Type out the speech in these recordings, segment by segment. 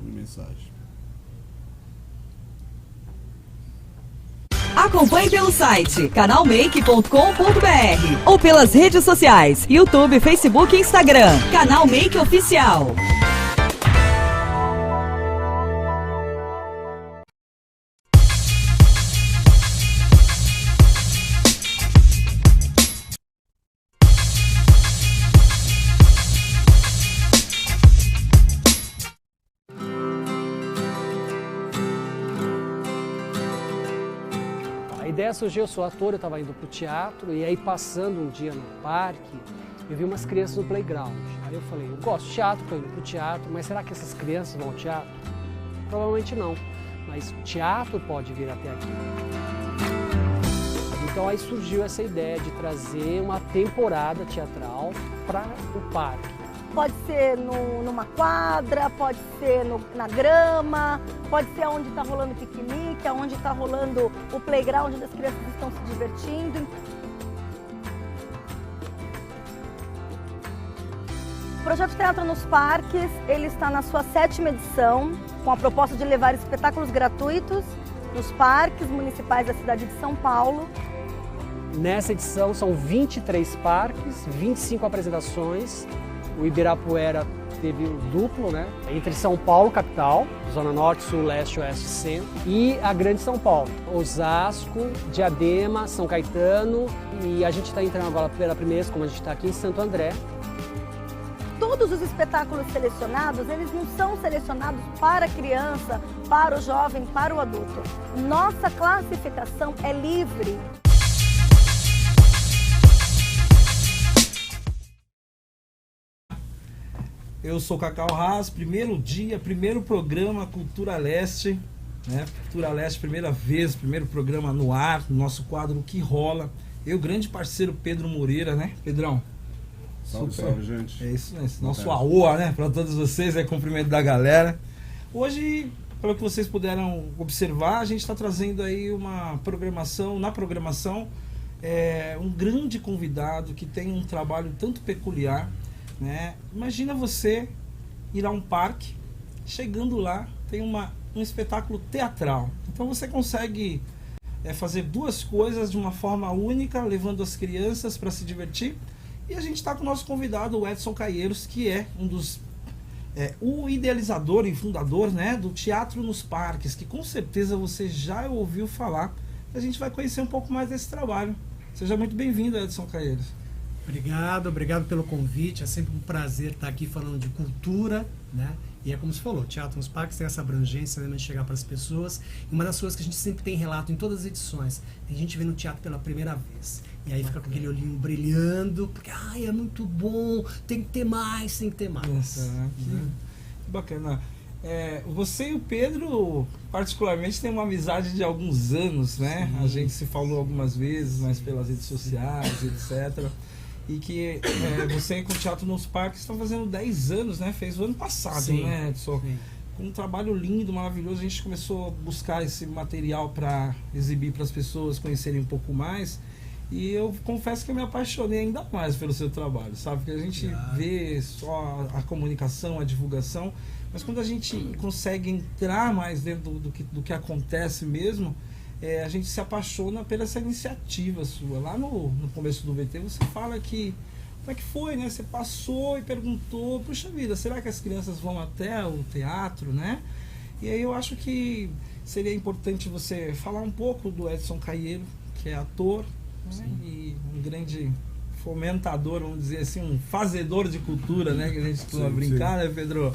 de mensagem. Acompanhe pelo site canalmake.com.br ou pelas redes sociais, YouTube, Facebook e Instagram. Canal Make Oficial. A ideia surgiu, eu sou ator, eu estava indo para o teatro e aí passando um dia no parque, eu vi umas crianças no playground. Aí eu falei, eu gosto de teatro, estou indo para o teatro, mas será que essas crianças vão ao teatro? Provavelmente não, mas o teatro pode vir até aqui. Então aí surgiu essa ideia de trazer uma temporada teatral para o parque. Pode ser numa quadra, pode ser na grama, pode ser onde está rolando piquenique, onde está rolando o playground, onde as crianças estão se divertindo. O projeto Teatro nos Parques, ele está na sua 7ª edição, com a proposta de levar espetáculos gratuitos nos parques municipais da cidade de São Paulo. Nessa edição são 23 parques, 25 apresentações. O Ibirapuera teve o duplo, né? Entre São Paulo, capital, Zona Norte, Sul, Leste, Oeste, Centro, e a Grande São Paulo, Osasco, Diadema, São Caetano, e a gente está entrando agora pela primeira vez, como a gente está aqui em Santo André. Todos os espetáculos selecionados, eles não são selecionados para a criança, para o jovem, para o adulto. Nossa classificação é livre. Eu sou Cacau Haas, primeiro dia, primeiro programa Cultura Leste, né? Cultura Leste, primeira vez, primeiro programa no ar, no nosso quadro Que Rola. Eu, grande parceiro Pedro Moreira, né, Pedrão? Salve, Super. salve, gente. É isso, né? Nosso AOA, né, para todos vocês, cumprimento da galera. Hoje, pelo que vocês puderam observar, a gente está trazendo aí uma programação, um grande convidado que tem um trabalho tanto peculiar, né? Imagina você ir a um parque, chegando lá, tem um espetáculo teatral. Então você consegue fazer duas coisas de uma forma única, levando as crianças para se divertir. E a gente está com o nosso convidado, o Edson Caieiros, que é um dos o idealizador e fundador, né, do Teatro nos Parques, que com certeza você já ouviu falar. A gente vai conhecer um pouco mais desse trabalho. Seja muito bem-vindo, Edson Caieiros. Obrigado pelo convite. É sempre um prazer estar aqui falando de cultura, né? E é como você falou, Teatro nos Parques tem essa abrangência, né, de chegar para as pessoas. E uma das coisas que a gente sempre tem relato em todas as edições, a gente vê no teatro pela primeira vez. E aí fica com aquele olhinho brilhando, porque é muito bom, tem que ter mais, tem que ter mais. Nossa, que bacana. Você e o Pedro, particularmente, tem uma amizade de alguns anos, né? Sim. A gente se falou algumas vezes, mas pelas redes sociais, etc. E que você com o Teatro nos Parques está fazendo 10 anos, né? Fez o ano passado, sim, né, Edson? Sim. Com um trabalho lindo, maravilhoso. A gente começou a buscar esse material para exibir para as pessoas conhecerem um pouco mais. E eu confesso que eu me apaixonei ainda mais pelo seu trabalho, sabe? Porque a gente vê só a comunicação, a divulgação, mas quando a gente consegue entrar mais dentro do que acontece mesmo, a gente se apaixona pela essa iniciativa sua. Lá no começo do VT você fala que como é que foi, né? Você passou e perguntou, puxa vida, será que as crianças vão até o teatro, né? E aí eu acho que seria importante você falar um pouco do Edson Caieiros, que é ator, né? E um grande fomentador, vamos dizer assim, um fazedor de cultura, né? Que a gente costuma brincar, né, Pedro?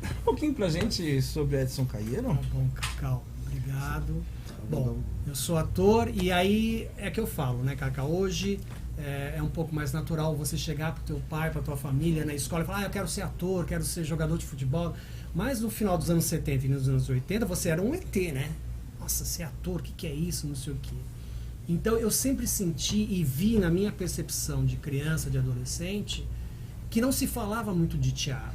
Um pouquinho pra gente sobre Edson Caieiros. Tá bom, Cacau. Obrigado. Bom, eu sou ator e aí é que eu falo, né, Cacau? Hoje é um pouco mais natural você chegar pro teu pai, pra tua família na escola e falar, eu quero ser ator, quero ser jogador de futebol. Mas no final dos anos 70 e nos anos 80 você era um ET, né? Nossa, ser ator, o que é isso? Não sei o quê. Então eu sempre senti e vi na minha percepção de criança, de adolescente, que não se falava muito de teatro.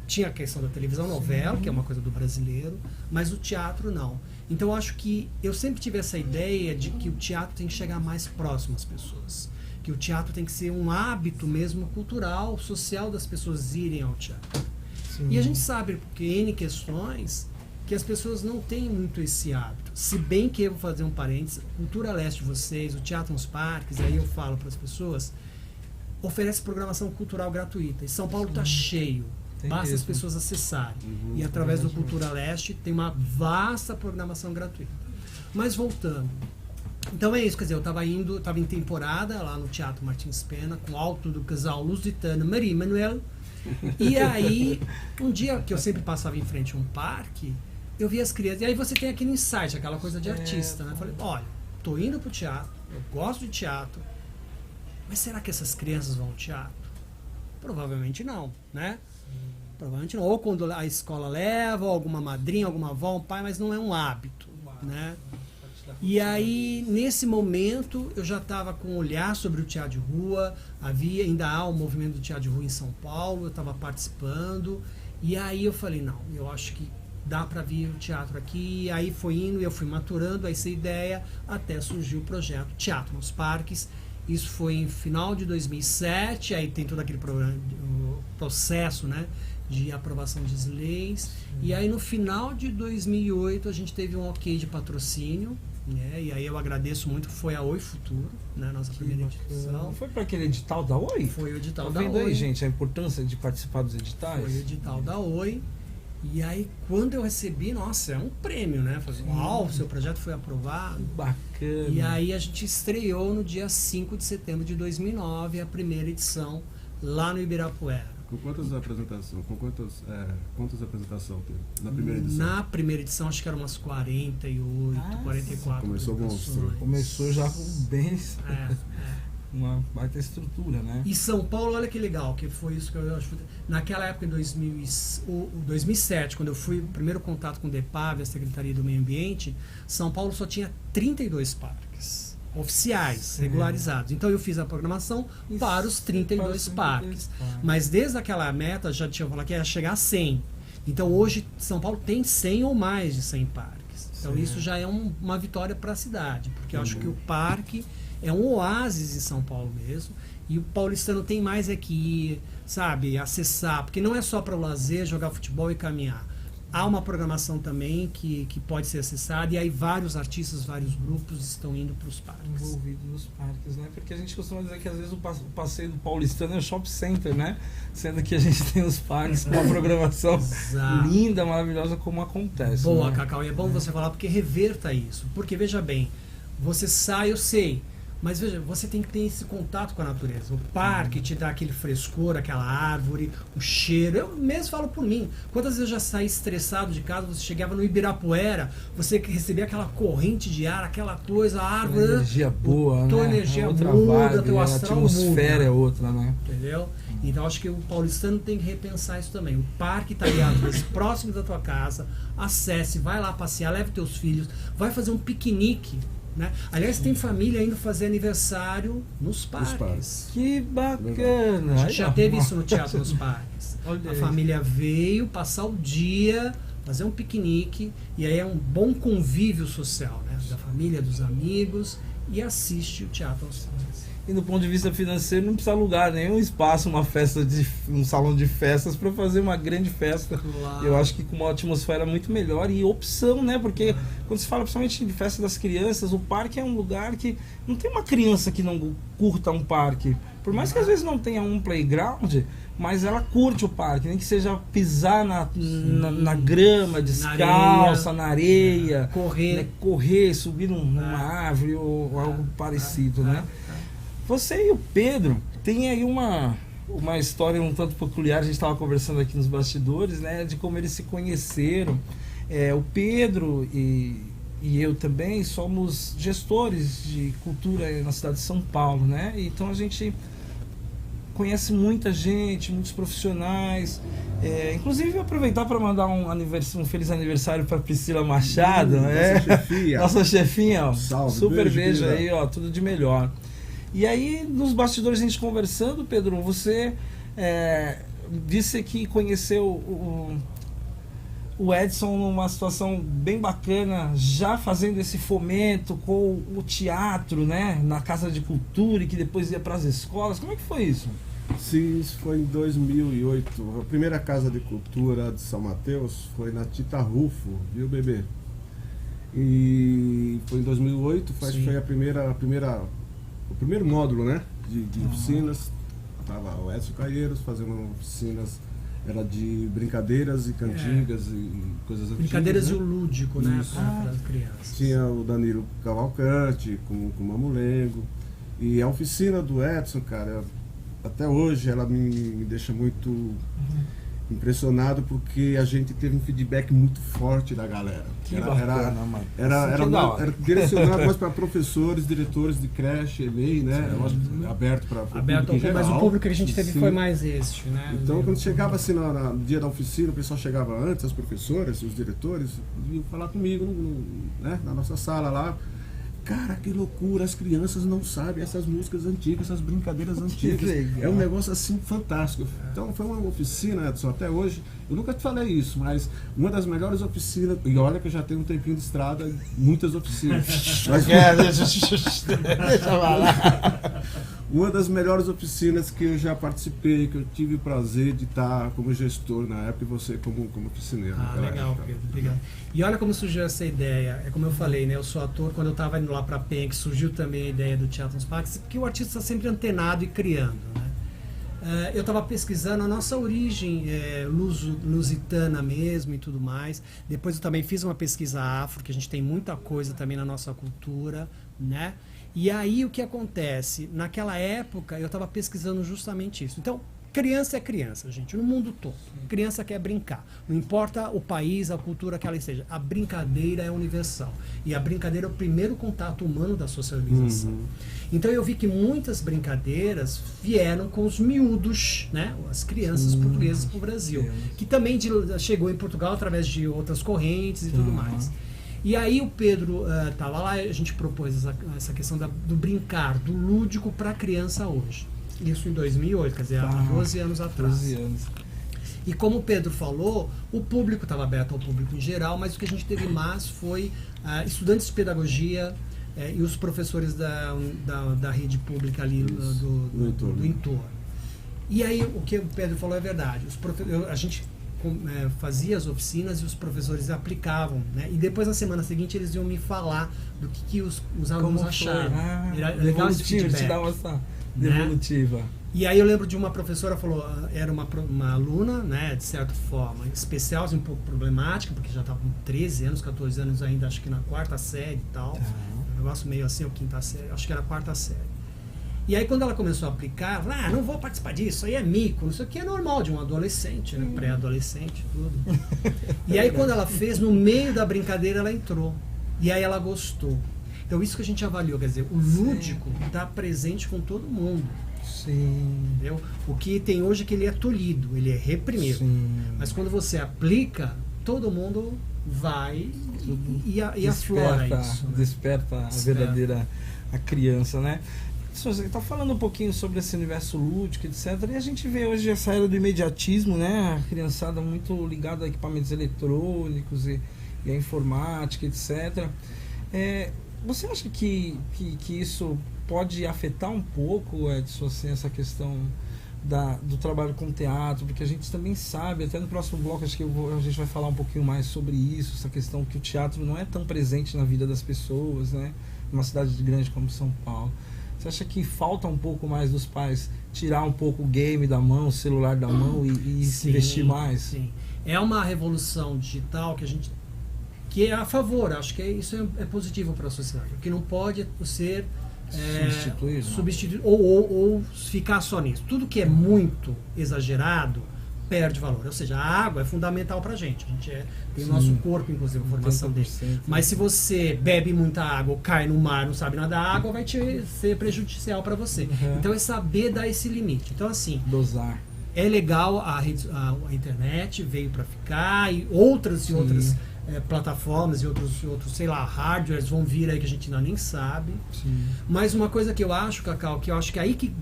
Tinha a questão da televisão, novela, que é uma coisa do brasileiro, mas o teatro não. Então eu acho que eu sempre tive essa ideia de que o teatro tem que chegar mais próximo às pessoas. Que o teatro tem que ser um hábito mesmo cultural, social das pessoas irem ao teatro. Sim. E a gente sabe, porque N questões, que as pessoas não têm muito esse hábito. Se bem que eu vou fazer um parênteses, Cultura Leste de vocês, o Teatro nos Parques, aí eu falo para as pessoas, oferece programação cultural gratuita. E São Paulo está cheio. Basta mesmo. as pessoas acessarem. E através do Cultura Leste tem uma vasta programação gratuita. Mas voltando. Então é isso, quer dizer, eu estava em temporada lá no Teatro Martins Pena, com o alto do casal Lusitano Maria Manuel. E aí, um dia que eu sempre passava em frente a um parque, eu vi as crianças. E aí você tem aquele insight, aquela coisa de artista, né? Eu falei, olha, tô indo pro teatro, eu gosto de teatro, mas será que essas crianças vão ao teatro? Provavelmente não, né? Provavelmente não. Ou quando a escola leva, ou alguma madrinha, alguma avó, um pai, mas não é um hábito, né? E aí, nesse momento, eu já estava com um olhar sobre o teatro de rua, ainda há um movimento do teatro de rua em São Paulo, eu estava participando, e aí eu falei, não, eu acho que dá para vir o teatro aqui, e aí foi indo, eu fui maturando essa ideia, até surgiu o projeto Teatro nos Parques. Isso foi em final de 2007, aí tem todo aquele processo, né, de aprovação de leis, e aí no final de 2008 a gente teve um ok de patrocínio, né, e aí eu agradeço muito, foi a Oi Futuro, né, nossa primeira edição. Foi para aquele edital da Oi? Foi o edital Tá da vendo Oi. aí, gente, a importância de participar dos editais? Foi o edital da Oi. E aí, quando eu recebi, nossa, é um prêmio, né? Falei, uau, seu projeto foi aprovado. Bacana. E aí a gente estreou no dia 5 de setembro de 2009, a primeira edição, lá no Ibirapuera. Com quantas apresentações? Quantas apresentações teve na primeira edição? Na primeira edição, acho que eram umas 48, 44 começou apresentações. monstro. Começou já com bem É. uma baita estrutura, né? E São Paulo, olha que legal, que foi isso que eu acho. Naquela época, em 2007, quando eu fui o primeiro contato com o DEPAV, a Secretaria do Meio Ambiente, São Paulo só tinha 32 parques oficiais, regularizados. Então eu fiz a programação para os 32 parques. Mas desde aquela meta, já tinha falado que ia chegar a 100. Então hoje São Paulo tem 100 ou mais de 100 parques. Então isso já é uma vitória para a cidade, porque eu acho que o parque é um oásis em São Paulo mesmo, e o paulistano tem mais é que ir, sabe, acessar, porque não é só para o lazer, jogar futebol e caminhar. Há uma programação também que pode ser acessada, e aí vários artistas, vários grupos estão indo para os parques. Envolvidos nos parques, né? Porque a gente costuma dizer que às vezes o passeio do paulistano é o shopping center, né? Sendo que a gente tem os parques com uma programação Exato. linda, maravilhosa, como acontece. Boa, né? Cacau, e é bom você falar, porque reverta isso. Porque, veja bem, você sai, eu sei, mas veja, você tem que ter esse contato com a natureza. O parque te dá aquele frescor, aquela árvore, o cheiro. Eu mesmo falo por mim. Quantas vezes eu já saí estressado de casa, você chegava no Ibirapuera, você recebia aquela corrente de ar, aquela coisa, a árvore... Uma energia boa, tua né? energia É outra muda, vibe, teu a astral atmosfera muda. é outra, né? Entendeu? Então acho que o paulistano tem que repensar isso também. O parque está ali, às vezes, próximo da tua casa, acesse, vai lá passear, leve teus filhos, vai fazer um piquenique, né? Aliás, tem família indo fazer aniversário nos parques. Que bacana! A gente já teve isso no Teatro nos Parques. Olha A aí. família veio passar o dia, fazer um piquenique, e aí é um bom convívio social, né? Da família, dos amigos, e assiste o Teatro nos Parques. E do ponto de vista financeiro, não precisa alugar nenhum espaço, um salão de festas para fazer uma grande festa. Claro. Eu acho que com uma atmosfera muito melhor e opção, né? Porque quando se fala principalmente de festa das crianças, o parque é um lugar que não tem uma criança que não curta um parque. Por mais que às vezes não tenha um playground, mas ela curte o parque, nem que seja pisar na grama, descalça, na areia, correr, né? Correr, subir numa árvore ou algo parecido, né? Você e o Pedro tem aí uma história um tanto peculiar. A gente estava conversando aqui nos bastidores, né, de como eles se conheceram. O Pedro e eu também somos gestores de cultura na cidade de São Paulo, né? Então a gente conhece muita gente, muitos profissionais. Inclusive aproveitar para mandar um feliz aniversário para Priscila Machado, né? Nossa chefinha. Nossa chefinha, ó. Salve, Super beijo querida. aí, ó, tudo de melhor. E aí, nos bastidores, a gente conversando, Pedro, você disse que conheceu o Edson numa situação bem bacana, já fazendo esse fomento com o teatro, né, na Casa de Cultura, e que depois ia para as escolas. Como é que foi isso? Sim, isso foi em 2008. A primeira Casa de Cultura de São Mateus foi na Tita Rufo, viu, bebê? E foi em 2008, foi o primeiro módulo, né, de oficinas. Tava o Edson Caieiros fazendo oficinas, era de brincadeiras e cantigas e coisas antigas. Brincadeiras, né? E né? o lúdico, né, para as crianças. Tinha o Danilo Cavalcante com o Mamulengo. E a oficina do Edson, cara, até hoje ela me deixa muito impressionado, porque a gente teve um feedback muito forte da galera. Que bacana, mano. Era direcionado mais para professores, diretores de creche, EMEI, né? Aberto para o público em geral. Mas o público que a gente teve Sim. foi mais este, né? Então, quando chegava assim no dia da oficina, o pessoal chegava antes, as professoras, os diretores, vinham falar comigo né, na nossa sala lá. Cara, que loucura, as crianças não sabem essas músicas antigas, essas brincadeiras antigas. É um negócio assim fantástico. Então foi uma oficina, Edson, até hoje, eu nunca te falei isso, mas uma das melhores oficinas, e olha que eu já tenho um tempinho de estrada, muitas oficinas. Mas Deixa eu falar. uma das melhores oficinas que eu já participei, que eu tive o prazer de estar como gestor na época, e você como oficineiro. Legal, Pedro, obrigado. E olha como surgiu essa ideia. É como eu falei, né? Eu sou ator, quando eu estava indo lá para a PEN, que surgiu também a ideia do Teatro nos Parques, porque o artista está sempre antenado e criando, né? Eu estava pesquisando a nossa origem lusitana mesmo e tudo mais. Depois eu também fiz uma pesquisa afro, que a gente tem muita coisa também na nossa cultura, né? E aí o que acontece? Naquela época eu estava pesquisando justamente isso. Então, criança é criança, gente, no mundo todo. Criança quer brincar. Não importa o país, a cultura que ela esteja. A brincadeira é universal. E a brincadeira é o primeiro contato humano da socialização. Então eu vi que muitas brincadeiras vieram com os miúdos, né? As crianças portuguesas para o Brasil. Que também chegou em Portugal através de outras correntes e tudo mais. E aí o Pedro estava lá, a gente propôs essa questão do brincar, do lúdico para a criança hoje. Isso em 2008, quer dizer, há 12 anos atrás. 12 anos. E como o Pedro falou, o público estava aberto ao público em geral, mas o que a gente teve mais foi estudantes de pedagogia e os professores da rede pública ali do entorno. E aí o que o Pedro falou é verdade. A gente fazia as oficinas e os professores aplicavam, né? E depois na semana seguinte eles iam me falar do que os alunos acharam. Era legal esse feedback, te dá uma devolutiva. Né? E aí eu lembro de uma professora falou, era uma aluna, né, de certa forma especial, assim, um pouco problemática, porque já estava com 13 anos, 14 anos ainda, acho que na 4ª série e tal. Um negócio meio assim, ou 5ª série, acho que era a 4ª série. E aí quando ela começou a aplicar, não vou participar disso, aí é mico, não sei o que, é normal de um adolescente, né, pré-adolescente, tudo. E aí quando ela fez, no meio da brincadeira ela entrou, e aí ela gostou. Então isso que a gente avaliou, quer dizer, o lúdico está presente com todo mundo. Sim. Entendeu? O que tem hoje é que ele é tolhido, ele é reprimido. Sim. Mas quando você aplica, todo mundo vai e aflora isso. Né? Desperta a verdadeira criança, né? Você está falando um pouquinho sobre esse universo lúdico, etc. E a gente vê hoje essa era do imediatismo, né? A criançada muito ligada a equipamentos eletrônicos e a informática, etc. Você acha que isso pode afetar um pouco, Edson, assim, essa questão do trabalho com teatro? Porque a gente também sabe, até no próximo bloco acho que a gente vai falar um pouquinho mais sobre isso, essa questão que o teatro não é tão presente na vida das pessoas, né? Numa cidade grande como São Paulo. Você acha que falta um pouco mais dos pais tirar um pouco o game da mão, o celular da mão e se investir mais? Sim. É uma revolução digital que é a favor, acho que isso é positivo para a sociedade. O que não pode ser substituir ou ficar só nisso. Tudo que é muito exagerado perde valor. Ou seja, a água é fundamental para a gente. Tem o nosso corpo, inclusive, a formação dele. Mas se você bebe muita água ou cai no mar, não sabe nadar, a água vai ser prejudicial para você. Então é saber dar esse limite. Então, assim, dosar. É legal, a internet veio para ficar e outras plataformas e outros, sei lá, hardwares vão vir aí que a gente ainda nem sabe. Sim. Mas uma coisa que eu acho, Cacau, que eu acho que é aí que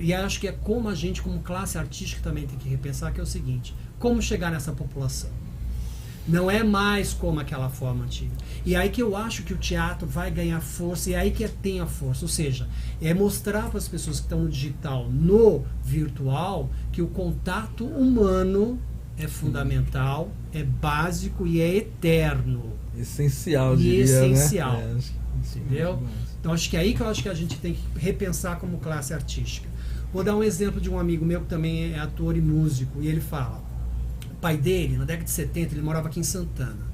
e acho que é como a gente, como classe artística, também tem que repensar, que é o seguinte: como chegar nessa população? Não é mais como aquela forma antiga. E aí que eu acho que o teatro vai ganhar força, e aí que tem a força. Ou seja, é mostrar para as pessoas que estão no digital, no virtual, que o contato humano é fundamental, é básico e é eterno. Essencial, E diria, essencial. né? Acho que Entendeu? demais. Então acho que é aí que eu acho que a gente tem que repensar como classe artística. Vou dar um exemplo de um amigo meu que também é ator e músico, e ele fala, o pai dele, na década de 70, ele morava aqui em Santana.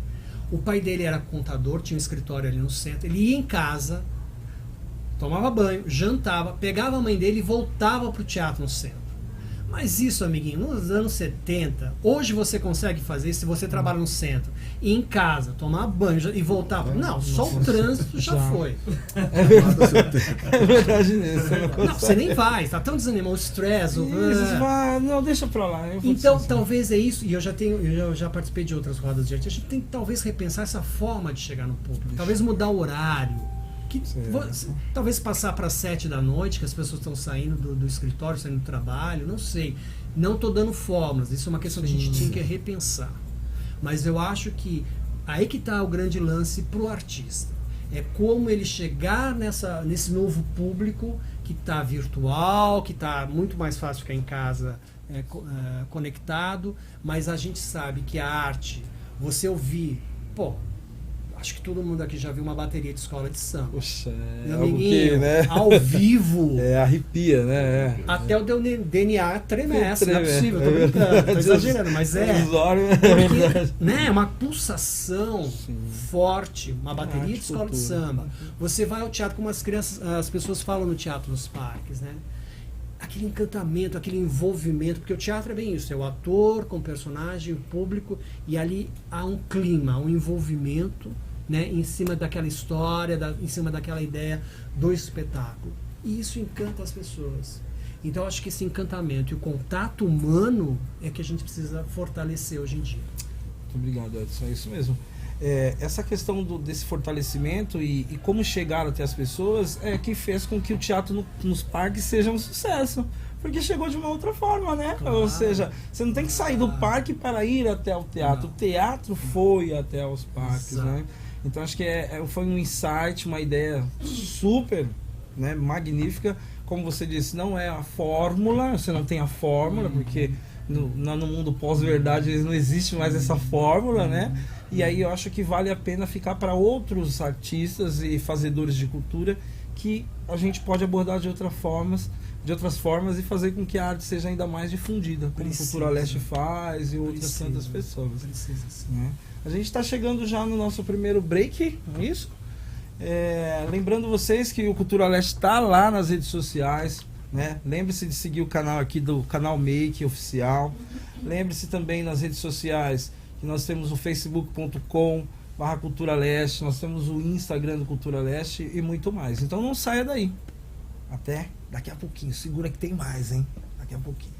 O pai dele era contador, tinha um escritório ali no centro, ele ia em casa, tomava banho, jantava, pegava a mãe dele e voltava para o teatro no centro. Mas isso, amiguinho, nos anos 70, hoje você consegue fazer isso se você trabalha no centro, ir em casa, tomar banho e voltar. Não, só o trânsito já foi. É verdade nisso. Não, você nem vai, tá tão desanimado, o estresse. Não, deixa pra lá. Eu vou Então, dizer. talvez é isso, e eu já participei de outras rodas de arte, a gente tem que talvez repensar essa forma de chegar no público, talvez mudar o horário. Talvez passar para 7 da noite, que as pessoas estão saindo do escritório, saindo do trabalho, não sei. Não estou dando fórmulas, isso é uma questão que a gente tinha que repensar. Mas eu acho que aí que está o grande lance para o artista. É como ele chegar nesse novo público que está virtual, que está muito mais fácil ficar em casa conectado, mas a gente sabe que a arte, você ouvir, acho que todo mundo aqui já viu uma bateria de escola de samba. Poxa, é Meu algo amiguinho, que, né? ao vivo. Arrepia, né? Até o DNA tremece, não é Treme, possível, é tô brincando, tô verdade. exagerando, mas é. Os olhos, é verdade. Porque, né, uma pulsação forte, uma bateria de escola de samba. Você vai ao teatro como as pessoas falam no teatro nos parques, né? Aquele encantamento, aquele envolvimento, porque o teatro é bem isso, é o ator com o personagem, o público, e ali há um clima, um envolvimento, né, em cima daquela história, em cima daquela ideia do espetáculo. E isso encanta as pessoas. Então eu acho que esse encantamento e o contato humano é que a gente precisa fortalecer hoje em dia. Muito obrigado, Edson. É isso mesmo. Essa questão desse fortalecimento e como chegar até as pessoas é que fez com que o teatro nos parques seja um sucesso. Porque chegou de uma outra forma, né? Claro. Ou seja, você não tem que sair do parque para ir até o teatro. Não. O teatro foi até os parques, Exato. né? Então acho que foi um insight, uma ideia super, né, magnífica. Como você disse, não é a fórmula, você não tem a fórmula, porque no mundo pós-verdade não existe mais essa fórmula, né? E aí eu acho que vale a pena ficar para outros artistas e fazedores de cultura que a gente pode abordar de outras formas e fazer com que a arte seja ainda mais difundida, como a Cultura Leste faz e outras tantas pessoas. Precisa sim. Né? A gente está chegando já no nosso primeiro break, não é isso? Lembrando vocês que o Cultura Leste está lá nas redes sociais, né? Lembre-se de seguir o canal aqui do Canal Make Oficial. Lembre-se também nas redes sociais que nós temos o facebook.com/Cultura Leste, nós temos o Instagram do Cultura Leste e muito mais. Então não saia daí. Até daqui a pouquinho. Segura que tem mais, hein? Daqui a pouquinho.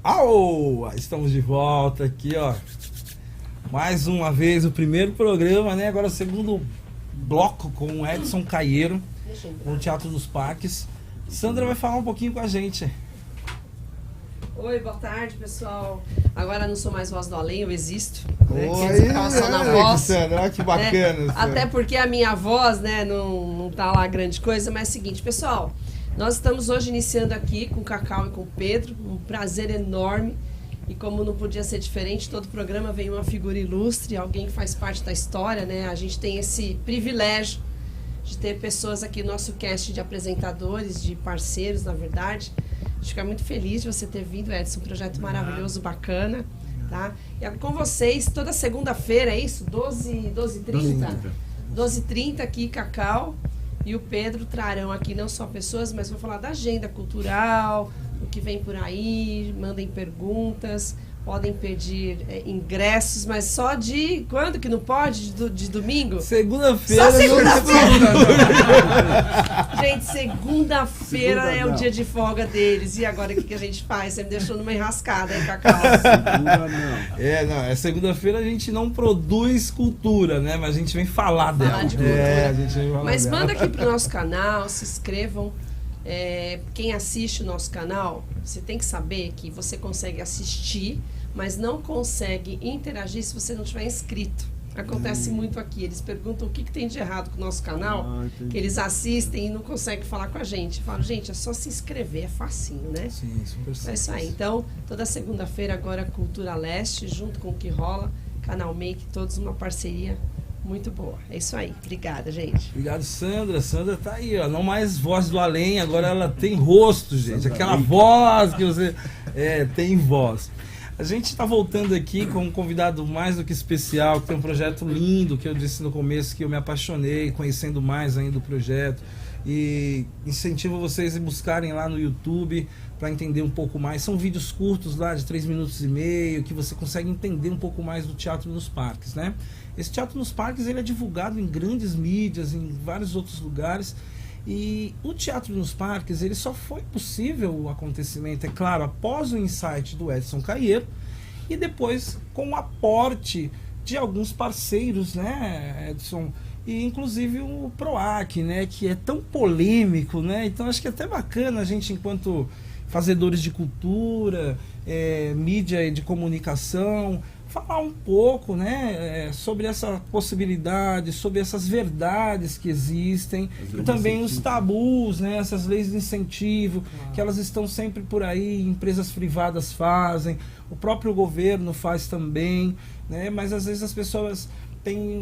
Au! Estamos de volta aqui, ó. Mais uma vez o primeiro programa, né? Agora o segundo bloco com o Edson Caieiro, no Teatro dos Parques. Sandra vai falar um pouquinho com a gente. Oi, boa tarde, pessoal. Agora não sou mais voz do além, eu existo. Oi, só na voz. Sandra, que bacana. Até porque a minha voz, né, não tá lá grande coisa, mas é o seguinte, pessoal. Nós estamos hoje iniciando aqui com o Cacau e com o Pedro, um prazer enorme. E como não podia ser diferente, todo programa vem uma figura ilustre, alguém que faz parte da história, né? A gente tem esse privilégio de ter pessoas aqui no nosso cast de apresentadores, de parceiros, na verdade. A gente fica muito feliz de você ter vindo, Edson, um projeto maravilhoso, bacana. Tá? E com vocês, toda segunda-feira, é isso? 12h30? 12h30 aqui, Cacau e o Pedro trarão aqui não só pessoas, mas vão falar da agenda cultural, o que vem por aí, mandem perguntas, podem pedir ingressos, mas só de... Quando que não pode? De domingo? Segunda-feira. Só segunda-feira. Gente, segunda-feira é o dia de folga deles. E agora o que a gente faz? Você me deixou numa enrascada, hein, Cacau? Segunda-feira a gente não produz cultura, né? Mas a gente vem falar dela. De cultura. A gente vem falar mas dela. manda aqui pro nosso canal, se inscrevam. Quem assiste o nosso canal, você tem que saber que você consegue assistir, mas não consegue interagir se você não tiver inscrito. Acontece muito aqui. Eles perguntam o que tem de errado com o nosso canal, que eles assistem e não conseguem falar com a gente. Eu falo, gente, é só se inscrever, é facinho, né? Sim, super simples. É isso aí. Então, toda segunda-feira agora Cultura Leste, junto com o que rola, Canal Make, todos uma parceria muito boa. É isso aí. Obrigada, gente. Obrigado, Sandra. Sandra tá aí, ó. Não mais voz do além, agora ela tem rosto, gente. Aquela voz que você tem voz. A gente está voltando aqui com um convidado mais do que especial, que tem um projeto lindo, que eu disse no começo que eu me apaixonei, conhecendo mais ainda o projeto. E incentivo vocês a buscarem lá no YouTube para entender um pouco mais. São vídeos curtos lá de 3 minutos e meio, que você consegue entender um pouco mais do Teatro nos Parques, né? Esse Teatro nos Parques ele é divulgado em grandes mídias, em vários outros lugares. E o Teatro nos Parques, ele só foi possível o acontecimento, é claro, após o insight do Edson Caieiro e depois com o aporte de alguns parceiros, né, Edson? E inclusive o PROAC, né, que é tão polêmico, né? Então acho que é até bacana a gente, enquanto fazedores de cultura, mídia de comunicação, falar um pouco, né, sobre essa possibilidade, sobre essas verdades que existem e também os tabus, né, essas leis de incentivo, que elas estão sempre por aí, empresas privadas fazem, o próprio governo faz também, né, mas às vezes as pessoas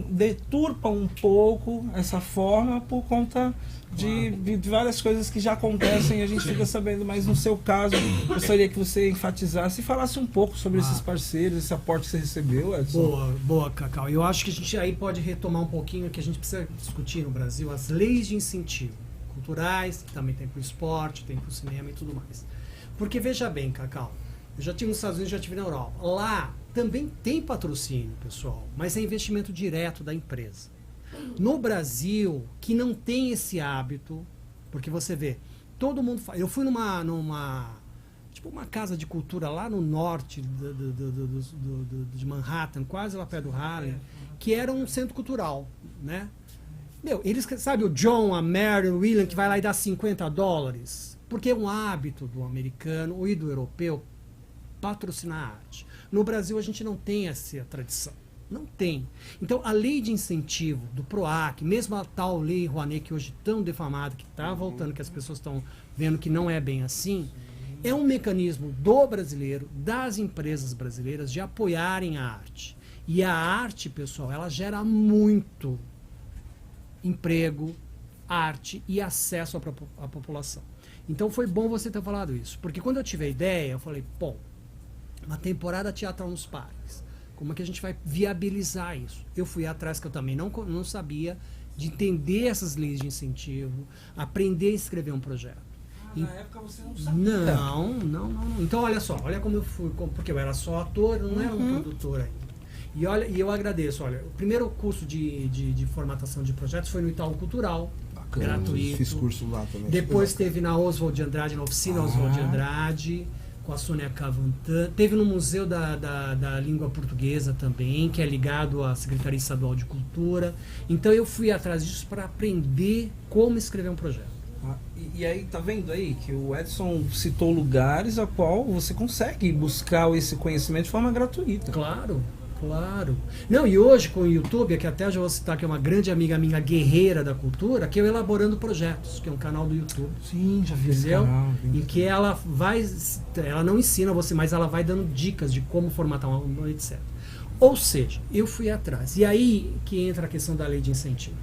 deturpam um pouco essa forma por conta de várias coisas que já acontecem e a gente fica sabendo. Mas no seu caso, gostaria que você enfatizasse e falasse um pouco sobre esses parceiros, esse aporte que você recebeu, Edson. Boa, Cacau. Eu acho que a gente aí pode retomar um pouquinho que a gente precisa discutir no Brasil, as leis de incentivo culturais, que também tem para o esporte, tem para o cinema e tudo mais. Porque veja bem, Cacau, eu já estive nos Estados Unidos, já estive na Europa. Lá também tem patrocínio, pessoal, mas é investimento direto da empresa. No Brasil, que não tem esse hábito, porque você vê, todo mundo faz. Eu fui numa casa de cultura lá no norte de Manhattan, quase lá perto do Harlem, que era um centro cultural, né? Eles, sabe, o John, a Mary, o William, que vai lá e dá $50, porque é um hábito do americano e do europeu patrocinar a arte. No Brasil, a gente não tem essa tradição. Não tem. Então, a lei de incentivo do PROAC, mesmo a tal lei Rouanet, que hoje tão defamada, que está voltando, que as pessoas estão vendo que não é bem assim, é um mecanismo do brasileiro, das empresas brasileiras, de apoiarem a arte. E a arte, pessoal, ela gera muito emprego, arte e acesso à população. Então, foi bom você ter falado isso. Porque quando eu tive a ideia, eu falei, pô, uma temporada teatral nos parques. Como é que a gente vai viabilizar isso? Eu fui atrás, que eu também não sabia, de entender essas leis de incentivo, aprender a escrever um projeto. Na época você não sabia. Não. Então, olha só, olha como eu fui, porque eu era só ator, não era um produtor ainda. E eu agradeço, olha, o primeiro curso de formatação de projetos foi no Itaú Cultural, gratuito. Fiz curso lá também. Depois teve na Oswald de Andrade, na oficina Oswald de Andrade. com a Sônia Cavantan, teve no Museu da Língua Portuguesa também, que é ligado à Secretaria Estadual de Cultura. Então eu fui atrás disso para aprender como escrever um projeto. E aí, tá vendo aí que o Edson citou lugares a qual você consegue buscar esse conhecimento de forma gratuita. Claro. Não, e hoje com o YouTube, que até já vou citar que é uma grande amiga minha, guerreira da cultura, que é o Elaborando Projetos, que é um canal do YouTube. Sim, já vi esse canal. Em que ela não ensina você, mas ela vai dando dicas de como formatar uma etc. Ou seja, eu fui atrás. E aí que entra a questão da lei de incentivo.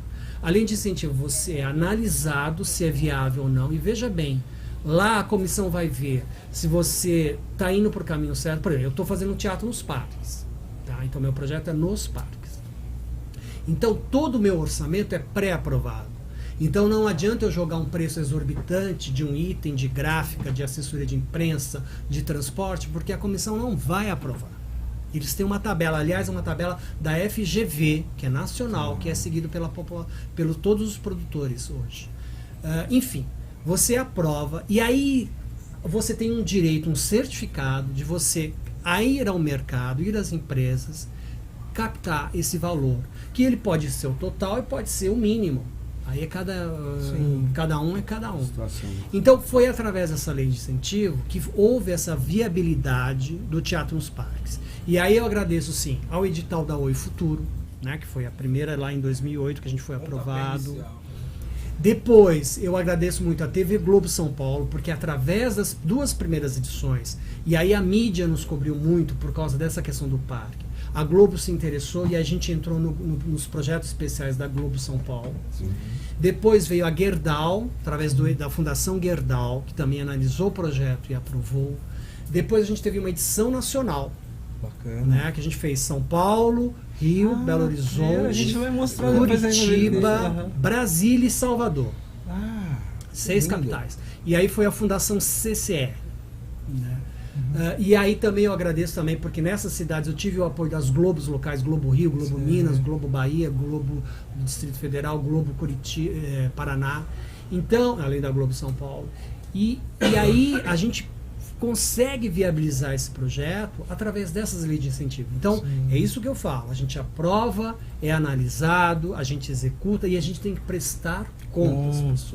A lei de incentivo, você é analisado se é viável ou não, e veja bem, lá a comissão vai ver se você está indo por caminho certo. Por exemplo, eu estou fazendo teatro nos parques. Então, meu projeto é nos parques. Então, todo o meu orçamento é pré-aprovado. Então, não adianta eu jogar um preço exorbitante de um item de gráfica, de assessoria de imprensa, de transporte, porque a comissão não vai aprovar. Eles têm uma tabela, aliás, uma tabela da FGV, que é nacional, que é seguido pelo todos os produtores hoje. Enfim, você aprova e aí você tem um direito, um certificado de você a ir ao mercado, ir às empresas, captar esse valor, que ele pode ser o total e pode ser o mínimo. Aí é cada um é cada um. Então foi através dessa lei de incentivo que houve essa viabilidade do teatro nos parques. E aí eu agradeço sim ao edital da Oi Futuro, né, que foi a primeira lá em 2008 que a gente foi aprovado. Depois, eu agradeço muito a TV Globo São Paulo, porque através das 2 primeiras edições, e aí a mídia nos cobriu muito por causa dessa questão do parque, a Globo se interessou e a gente entrou nos projetos especiais da Globo São Paulo. Sim. Depois veio a Gerdau, através da Fundação Gerdau, que também analisou o projeto e aprovou. Depois a gente teve uma edição nacional. Bacana. Né, que a gente fez São Paulo, Rio, Belo Horizonte, a gente vai mostrar Curitiba, Brasília e Salvador. 6 capitais. E aí foi a Fundação CCR. Né? E aí também eu agradeço também, porque nessas cidades eu tive o apoio das Globos locais, Globo Rio, Globo Minas, Globo Bahia, Globo do Distrito Federal, Globo Curitiba, Paraná. Então, além da Globo São Paulo. E aí a gente consegue viabilizar esse projeto através dessas leis de incentivo. Então, é isso que eu falo. A gente aprova, é analisado, a gente executa e a gente tem que prestar contas.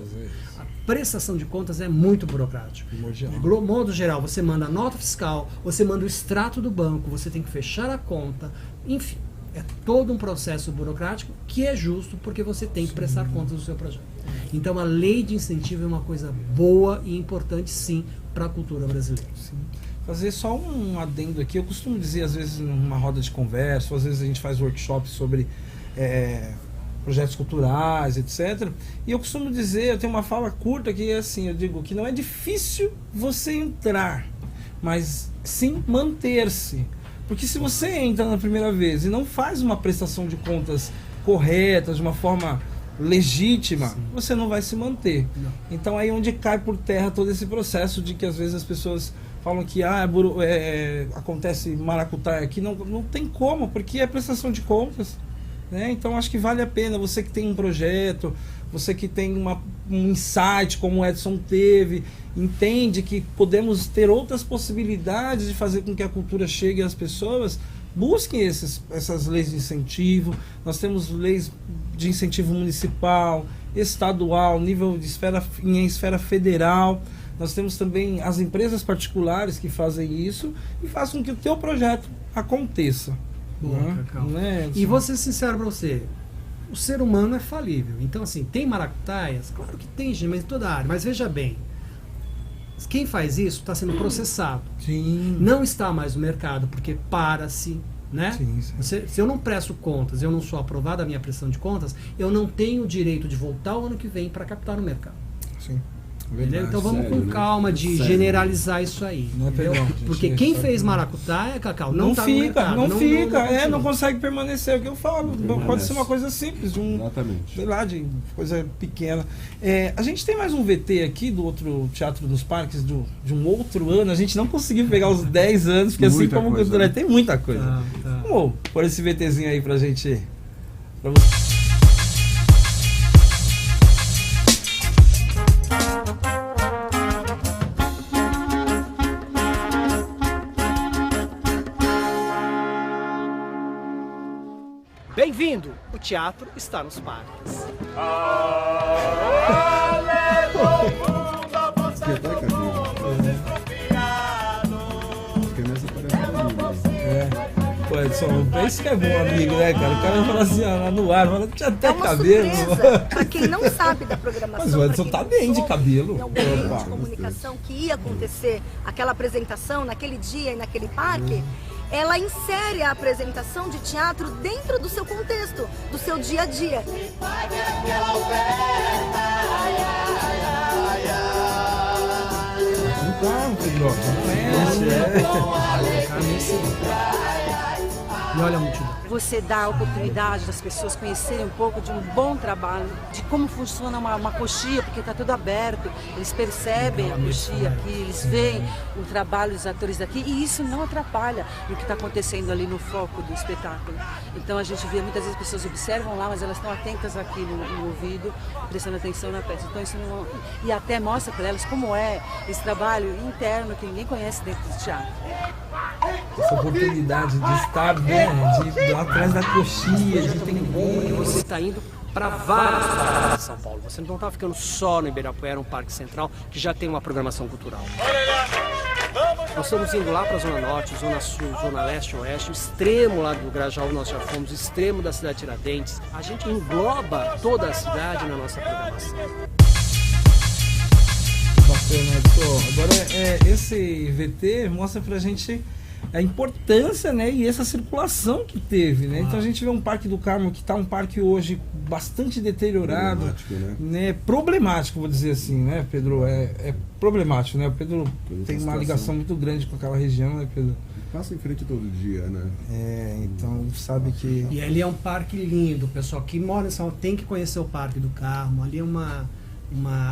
A prestação de contas é muito burocrático. De modo geral, você manda a nota fiscal, você manda o extrato do banco, você tem que fechar a conta, enfim. É todo um processo burocrático que é justo porque você tem que prestar contas do seu projeto. Então, a lei de incentivo é uma coisa boa e importante, sim, para a cultura brasileira. Sim. Fazer só um adendo aqui, eu costumo dizer às vezes numa roda de conversa, às vezes a gente faz workshops sobre projetos culturais, etc. E eu costumo dizer, eu tenho uma fala curta que é assim, eu digo que não é difícil você entrar, mas sim manter-se. Porque se você entra na primeira vez e não faz uma prestação de contas correta, de uma forma legítima, você não vai se manter. Então aí é onde cai por terra todo esse processo de que às vezes as pessoas falam que acontece maracutaia aqui, não tem como, porque é prestação de contas, né? Então acho que vale a pena, você que tem um projeto, você que tem um insight como o Edson teve, entende que podemos ter outras possibilidades de fazer com que a cultura chegue às pessoas, busquem essas leis de incentivo. Nós temos leis de incentivo municipal, estadual, nível de em esfera federal. Nós temos também as empresas particulares que fazem isso e façam com que o teu projeto aconteça. Boa, né? E vou ser sincero para você, o ser humano é falível. Então, assim, tem maracutaias? Claro que tem, gente, mas em toda a área. Mas veja bem, quem faz isso está sendo processado. Sim. Não está mais no mercado, porque para-se, né? Se eu não presto contas, eu não sou aprovado a minha prestação de contas, eu não tenho o direito de voltar o ano que vem para captar no mercado. Sim. Verdade, então vamos com calma de generalizar isso aí. Não é perdão, porque quem fez maracutaia, Cacau, não tá fica, no mercado, não consegue permanecer. É o que eu falo. Pode ser uma coisa simples, sei lá, de coisa pequena. A gente tem mais um VT aqui do outro Teatro dos Parques de um outro ano. A gente não conseguiu pegar os 10 anos, porque muita assim como cultura, tem muita coisa. Vamos pôr esse VTzinho aí pra gente. Pra você. Bem-vindo! O teatro está nos parques. Esquentar, Camilo. Criança parece comigo. Pô, Edson, isso que é bom, amigo, né, cara? O cara fala assim, ó, no ar, fala que tinha até cabelo. Surpresa pra quem não sabe da programação. Mas o Edson tá bem de cabelo. Em algum meio de comunicação que ia acontecer aquela apresentação naquele dia e naquele parque, ela insere a apresentação de teatro dentro do seu contexto, do seu dia a dia. Não, Pedro, E olha a multidão. Você dá a oportunidade das pessoas conhecerem um pouco de um bom trabalho, de como funciona uma coxia, porque está tudo aberto, eles percebem a coxia aqui, eles veem o trabalho dos atores daqui e isso não atrapalha no que está acontecendo ali no foco do espetáculo. Então a gente vê, muitas vezes as pessoas observam lá, mas elas estão atentas aqui no ouvido, prestando atenção na peça. Então isso não... E até mostra para elas como é esse trabalho interno que ninguém conhece dentro do teatro. Essa oportunidade de estar, né, de ir lá atrás da coxinha, de ter E você está indo para várias partes de São Paulo. Você não está ficando só no Ibirapuera, um parque central que já tem uma programação cultural. Nós estamos indo lá para a Zona Norte, Zona Sul, Zona Leste, Oeste, o extremo lá do Grajaú nós já fomos, o extremo da cidade de Tiradentes. A gente engloba toda a cidade na nossa programação. Bacana, Edson. Agora, esse VT mostra pra gente a importância, né, e essa circulação que teve, né? Então a gente vê um Parque do Carmo que está um parque hoje bastante deteriorado, problemático, vou dizer assim, né, Pedro? É problemático, né? O Pedro tem uma ligação muito grande com aquela região, né, Pedro? Passa em frente todo dia, né? Então sabe que... E ali é um parque lindo, o pessoal que mora em São Paulo tem que conhecer o Parque do Carmo. Ali é uma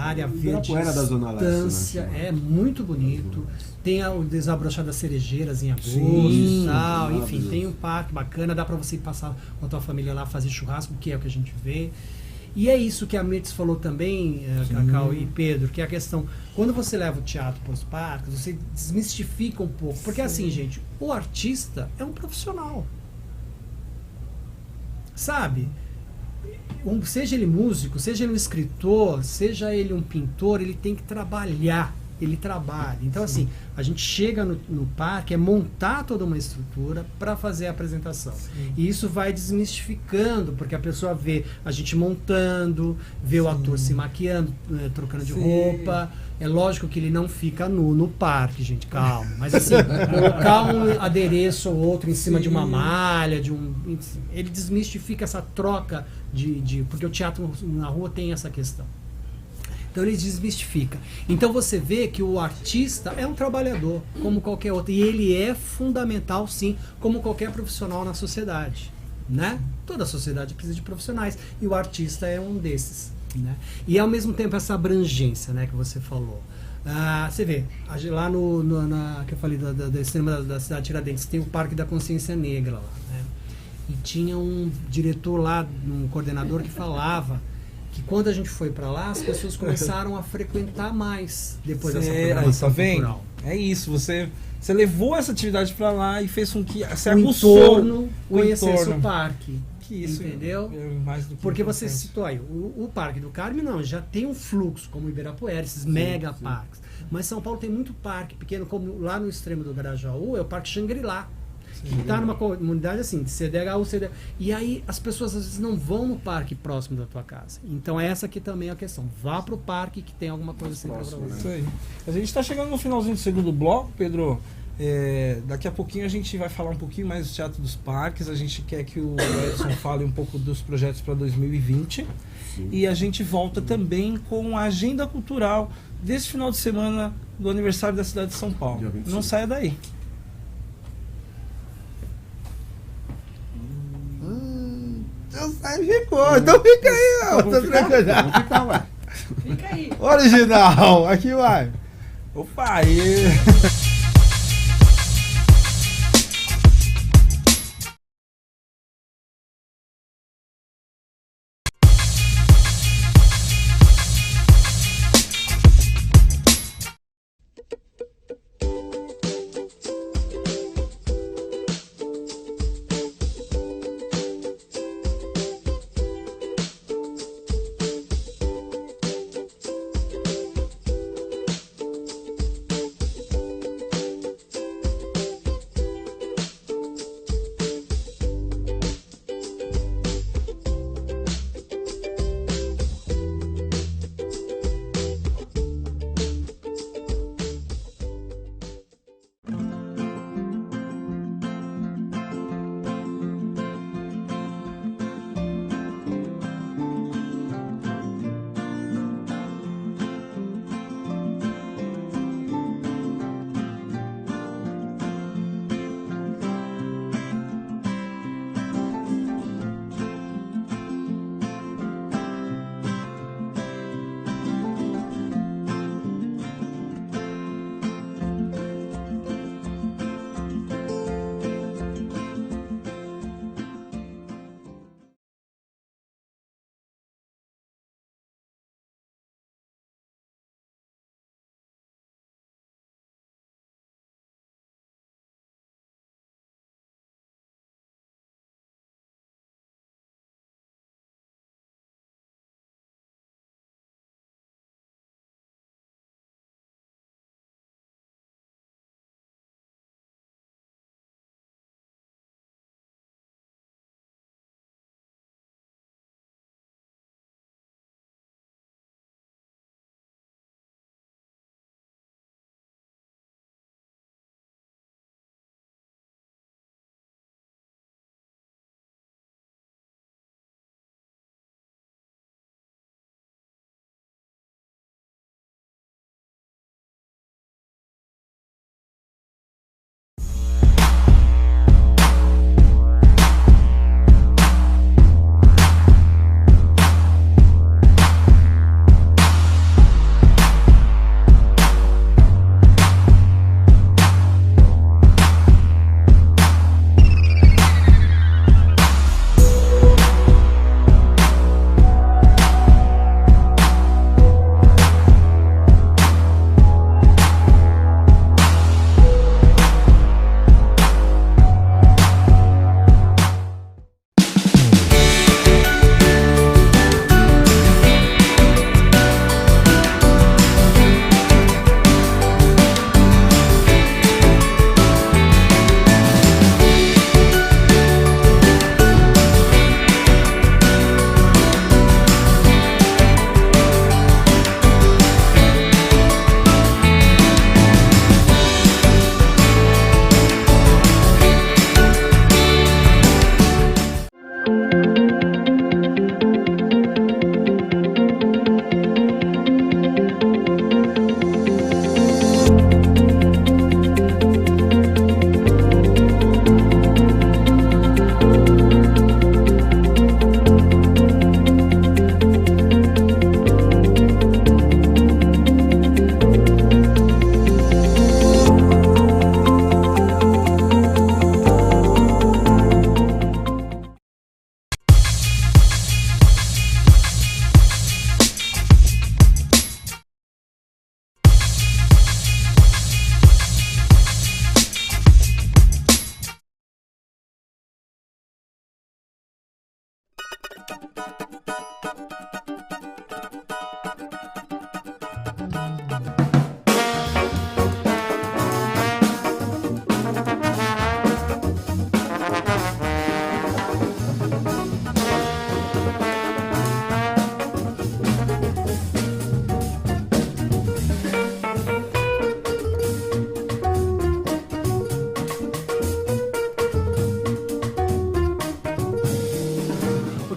área verde, da Zona Leste, né? É muito bonito. Tem o desabrochar das cerejeiras em agosto Sim, e tal. Enfim, tem um parque bacana, dá para você passar com a tua família lá, fazer churrasco, que é o que a gente vê. E é isso que a Mirtz falou também, Cacau e Pedro, que é a questão, quando você leva o teatro para os parques, você desmistifica um pouco. Porque assim, gente, o artista é um profissional. Sabe? Seja ele músico, seja ele um escritor, seja ele um pintor, ele tem que trabalhar, ele trabalha. Então, assim, a gente chega no parque, é montar toda uma estrutura para fazer a apresentação. E isso vai desmistificando, porque a pessoa vê a gente montando, vê o ator se maquiando, trocando de roupa. É lógico que ele não fica nu no parque, gente, calma. Mas assim, colocar um adereço ou outro em cima de uma malha, ele desmistifica essa troca porque o teatro na rua tem essa questão. Então ele desmistifica. Então você vê que o artista é um trabalhador, como qualquer outro. E ele é fundamental, sim, como qualquer profissional na sociedade. Né? Toda a sociedade precisa de profissionais. E o artista é um desses. Né? E ao mesmo tempo essa abrangência, né, que você falou. Você vê, lá que eu falei da extrema da cidade de Tiradentes, tem o Parque da Consciência Negra lá. Né? E tinha um diretor lá, um coordenador que falava que quando a gente foi para lá, as pessoas começaram a frequentar mais depois dessa programação cultural. É isso, você levou essa atividade para lá e fez com que você aguçou conhecesse o parque. Isso, entendeu? Mais do que porque você citou aí, o Parque do Carmo não, já tem um fluxo, como o Ibirapuera, esses mega parques. Mas São Paulo tem muito parque pequeno, como lá no extremo do Grajaú, é o Parque Xangri-Lá. Que está numa comunidade assim, de CDHU, CDHU. E aí as pessoas às vezes não vão no parque próximo da tua casa. Então essa aqui também é a questão. Vá pro parque que tem alguma coisa assim para você. Isso aí. A gente está chegando no finalzinho do segundo bloco, Pedro. Daqui a pouquinho a gente vai falar um pouquinho mais do Teatro dos Parques. A gente quer que o Edson fale um pouco dos projetos para 2020. Sim. E a gente volta também com a agenda cultural desse final de semana do aniversário da cidade de São Paulo. Não saia daí. Ficou, então fica aí, ó. Vamos ficar, ué. Fica aí. Original, aqui vai. Opa, aí.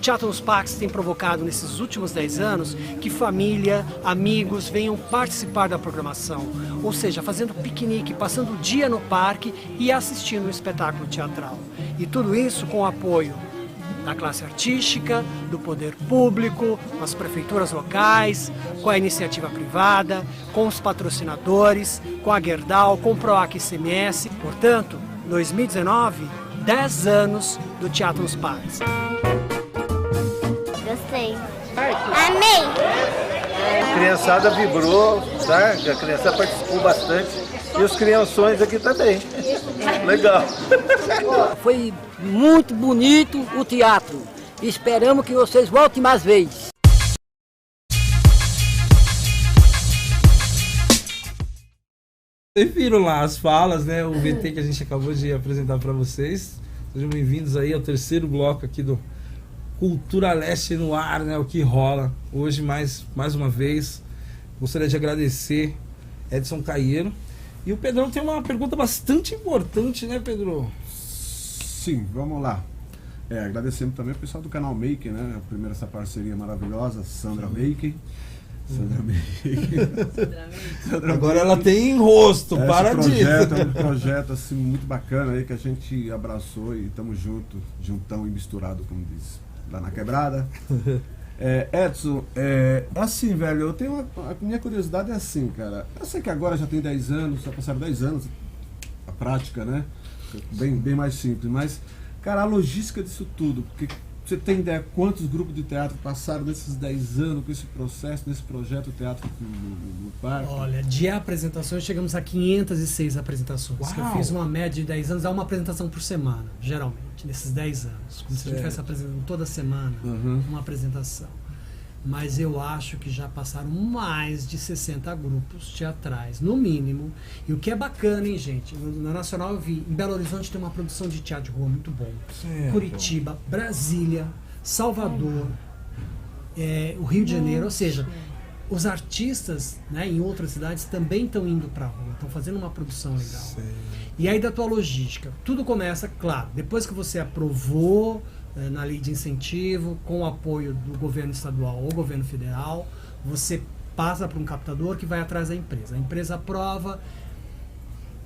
Teatro nos Parques tem provocado nesses últimos 10 anos que família, amigos venham participar da programação, ou seja, fazendo piquenique, passando o dia no parque e assistindo um espetáculo teatral. E tudo isso com o apoio da classe artística, do poder público, com as prefeituras locais, com a iniciativa privada, com os patrocinadores, com a Gerdau, com o PROAC ICMS. Portanto, 2019, 10 anos do Teatro nos Parques. Gostei. Amei! A criançada vibrou, tá? A criançada participou bastante. E os crianções aqui também. Legal. Foi muito bonito o teatro. Esperamos que vocês voltem mais vezes. Vocês viram lá as falas, né? O VT que a gente acabou de apresentar para vocês. Sejam bem-vindos aí ao terceiro bloco aqui do Cultura Leste no ar, né? O que rola hoje mais uma vez. Gostaria de agradecer Edson Caieiro. E o Pedrão tem uma pergunta bastante importante, né, Pedro? Sim, vamos lá. Agradecendo também o pessoal do canal Make, né? Primeiro essa parceria maravilhosa, Sandra Make. Sandra Make. Agora ela tem rosto, para disso. É um projeto assim, muito bacana aí que a gente abraçou e estamos juntão e misturado, como diz, lá na quebrada. Edson, assim, velho, eu tenho a minha curiosidade é assim, cara. Eu sei que agora já tem 10 anos, já passaram 10 anos a prática, né? Bem mais simples, mas, cara, a logística disso tudo, porque você tem ideia quantos grupos de teatro passaram nesses 10 anos com esse processo, nesse projeto Teatro no Parque? Olha, de apresentações chegamos a 506 apresentações. Eu fiz uma média de 10 anos, dá uma apresentação por semana, geralmente, nesses 10 anos. Como se a gente estivesse apresentando toda semana uma apresentação. Mas eu acho que já passaram mais de 60 grupos teatrais, no mínimo. E o que é bacana, hein, gente? Na Nacional eu vi, em Belo Horizonte tem uma produção de teatro de rua muito bom. Curitiba, Brasília, Salvador, o Rio de Janeiro. Ou seja, os artistas, né, em outras cidades também estão indo para a rua, estão fazendo uma produção legal. E aí da tua logística, tudo começa, claro, depois que você aprovou na lei de incentivo, com o apoio do governo estadual ou governo federal, você passa para um captador que vai atrás da empresa. A empresa aprova,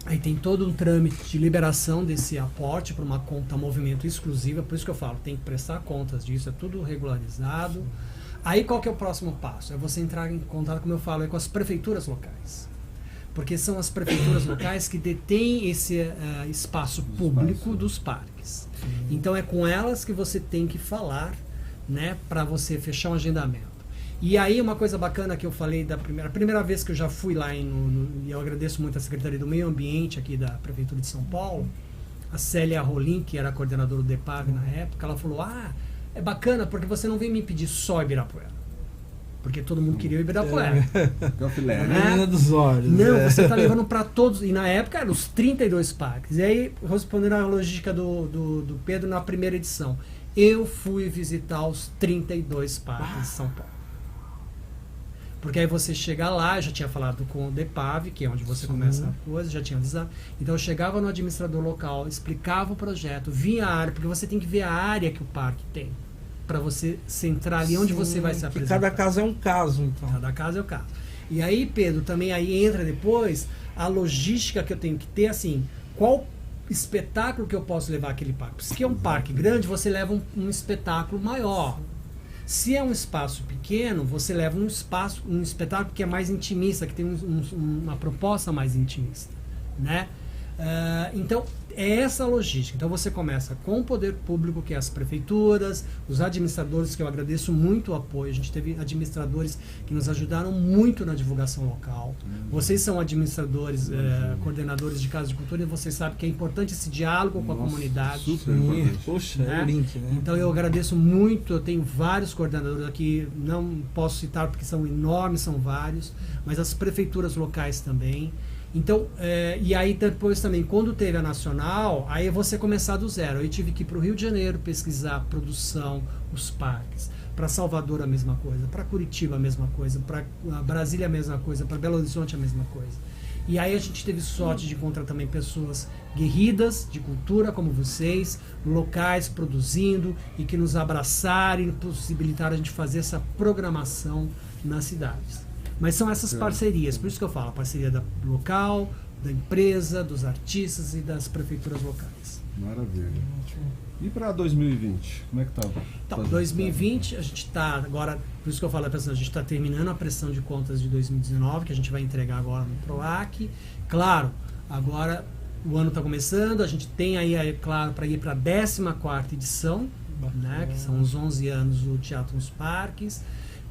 aí tem todo um trâmite de liberação desse aporte para uma conta movimento exclusiva, por isso que eu falo, tem que prestar contas disso, é tudo regularizado. Aí qual que é o próximo passo? É você entrar em contato, como eu falo, com as prefeituras locais. Porque são as prefeituras locais que detêm esse espaço público dos parques. Então é com elas que você tem que falar, né, para você fechar um agendamento. E aí uma coisa bacana que eu falei da primeira vez que eu já fui lá, e eu agradeço muito a Secretaria do Meio Ambiente aqui da Prefeitura de São Paulo, a Célia Rolim, que era coordenadora do DEPAV na época, ela falou, é bacana porque você não vem me pedir só Ibirapuera. Porque todo mundo queria o Ibirapuera. Menina dos olhos. Não, você está levando para todos. E na época eram os 32 parques. E aí, respondendo a logística do Pedro na primeira edição, eu fui visitar os 32 parques de São Paulo. Porque aí você chega lá, eu já tinha falado com o DEPAV, que é onde você começa a coisa, já tinha avisado. Então eu chegava no administrador local, explicava o projeto, via a área, porque você tem que ver a área que o parque tem, para você centrar ali onde você vai se apresentar. Cada caso é um caso, então. Cada caso é um caso. E aí, Pedro, também aí entra depois a logística que eu tenho que ter, assim, qual espetáculo que eu posso levar aquele parque. Se é um parque grande, você leva um espetáculo maior. Se é um espaço pequeno, você leva um espetáculo que é mais intimista, que tem uma proposta mais intimista, né? Então, é essa a logística. Então, você começa com o poder público, que é as prefeituras, os administradores, que eu agradeço muito o apoio. A gente teve administradores que nos ajudaram muito na divulgação local. Vocês são administradores, coordenadores de Casa de Cultura, e vocês sabem que é importante esse diálogo com a comunidade. Super importante. Poxa, é o link, né? Então, eu agradeço muito. Eu tenho vários coordenadores aqui, não posso citar porque são enormes, são vários, mas as prefeituras locais também. Então, e aí depois também, quando teve a Nacional, aí você começar do zero. Eu tive que ir para o Rio de Janeiro pesquisar a produção, os parques. Para Salvador a mesma coisa, para Curitiba a mesma coisa, para Brasília a mesma coisa, para Belo Horizonte a mesma coisa. E aí a gente teve sorte de encontrar também pessoas guerridas de cultura como vocês, locais produzindo e que nos abraçaram e possibilitaram a gente fazer essa programação nas cidades. Mas são essas parcerias, por isso que eu falo, a parceria da local, da empresa, dos artistas e das prefeituras locais. Maravilha. E para 2020, como é que tá? Então, 2020 a gente está agora, por isso que eu falo, a gente está terminando a prestação de contas de 2019, que a gente vai entregar agora no PROAC. Claro, agora o ano está começando, a gente tem aí, claro, para ir para a 14ª edição, né, que são os 11 anos do Teatro nos Parques.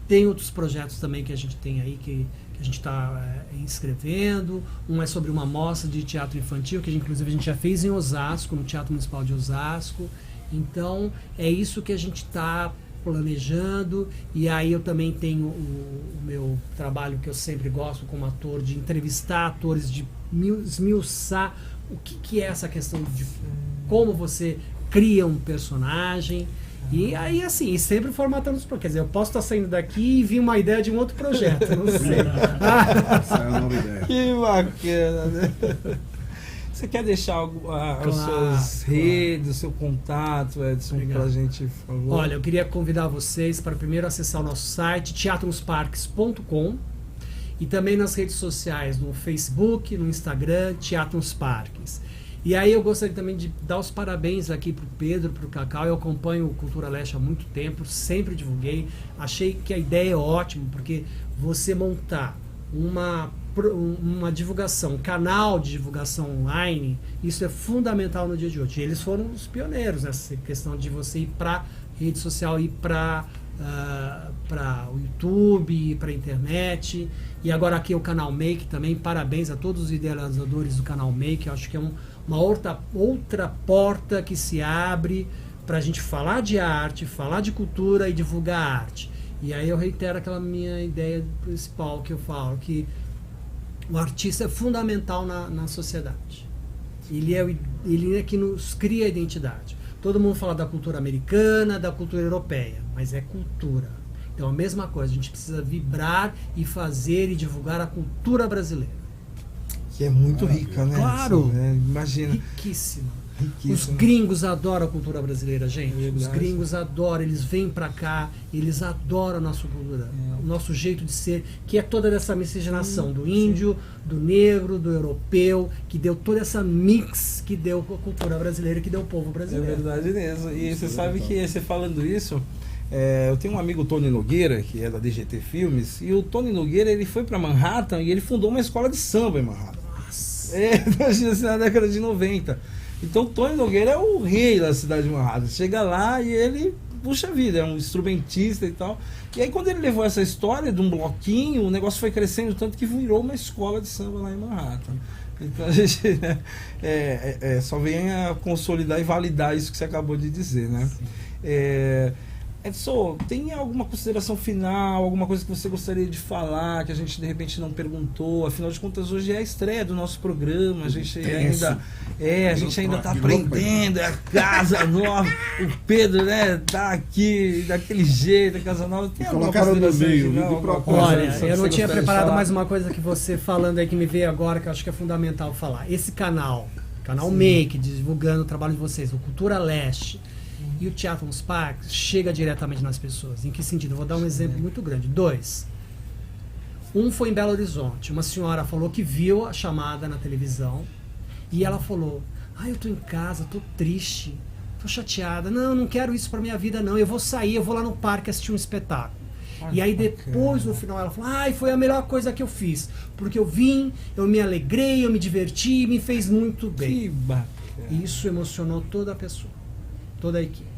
Tem outros projetos também que a gente tem aí que a gente está inscrevendo. Um é sobre uma mostra de teatro infantil, que inclusive a gente já fez em Osasco, no Teatro Municipal de Osasco. Então, é isso que a gente está planejando. E aí eu também tenho o meu trabalho que eu sempre gosto como ator, de entrevistar atores, de esmiuçar o que é essa questão de como você cria um personagem. E aí, assim, sempre formatando os projetos. Quer dizer, eu posso estar saindo daqui e vir uma ideia de um outro projeto, não sei. Essa é a nova ideia. Que bacana, né? Você quer deixar as suas redes, o seu contato, Edson, para a gente, por favor? Olha, eu queria convidar vocês para primeiro acessar o nosso site, teatronosparques.com, e também nas redes sociais, no Facebook, no Instagram, Teatro nos Parques. E aí eu gostaria também de dar os parabéns aqui para o Pedro, para o Cacau. Eu acompanho o Cultura Leste há muito tempo, sempre divulguei. Achei que a ideia é ótima, porque você montar uma divulgação, um canal de divulgação online, isso é fundamental no dia de hoje. Eles foram os pioneiros nessa questão de você ir para rede social, ir para o YouTube, para a internet. E agora aqui o Canal Make também. Parabéns a todos os idealizadores do Canal Make. Eu acho que é uma outra porta que se abre para a gente falar de arte, falar de cultura e divulgar arte. E aí eu reitero aquela minha ideia principal que eu falo, que o artista é fundamental na sociedade. Ele é que nos cria a identidade. Todo mundo fala da cultura americana, da cultura europeia, mas é cultura. Então a mesma coisa, a gente precisa vibrar e fazer e divulgar a cultura brasileira. Que é muito rica, né? Claro! Assim, né? Imagina. Riquíssima. Os gringos adoram a cultura brasileira, gente. Os gringos adoram, eles vêm pra cá, eles adoram a nossa cultura, o nosso jeito de ser, que é toda essa miscigenação do índio, do negro, do europeu, que deu toda essa mix que deu a cultura brasileira, que deu o povo brasileiro. É verdade mesmo. E você sabe que você falando isso, eu tenho um amigo, Tony Nogueira, que é da DGT Filmes, e o Tony Nogueira, ele foi para Manhattan e ele fundou uma escola de samba em Manhattan. Nossa! Imagina assim, na década de 90. Então Tony Nogueira é o rei da cidade de Manhattan. Chega lá e ele, puxa vida, é um instrumentista e tal. E aí quando ele levou essa história de um bloquinho, o negócio foi crescendo tanto que virou uma escola de samba lá em Manhattan. Então a gente só vem a consolidar e validar isso que você acabou de dizer, né? Edson, tem alguma consideração final, alguma coisa que você gostaria de falar, que a gente de repente não perguntou? Afinal de contas, hoje é a estreia do nosso programa, a gente ainda está aprendendo, é a casa nova, o Pedro, né, tá aqui daquele jeito, a casa nova. Tem alguma consideração final? Olha, eu não tinha preparado mais uma coisa que você falando aí que me veio agora, que eu acho que é fundamental falar. Esse canal Make, divulgando o trabalho de vocês, o Cultura Leste, e o Teatro nos Parques chega diretamente nas pessoas. Em que sentido? Eu vou dar um exemplo muito grande. 2. Um foi em Belo Horizonte. Uma senhora falou que viu a chamada na televisão e ela falou: eu tô em casa, tô triste, tô chateada. Não quero isso pra minha vida não. Eu vou sair, eu vou lá no parque assistir um espetáculo. E aí depois, no final, ela falou: foi a melhor coisa que eu fiz. Porque eu vim, eu me alegrei, eu me diverti, me fez muito bem. Que bacana. E isso emocionou toda a pessoa, toda a equipe.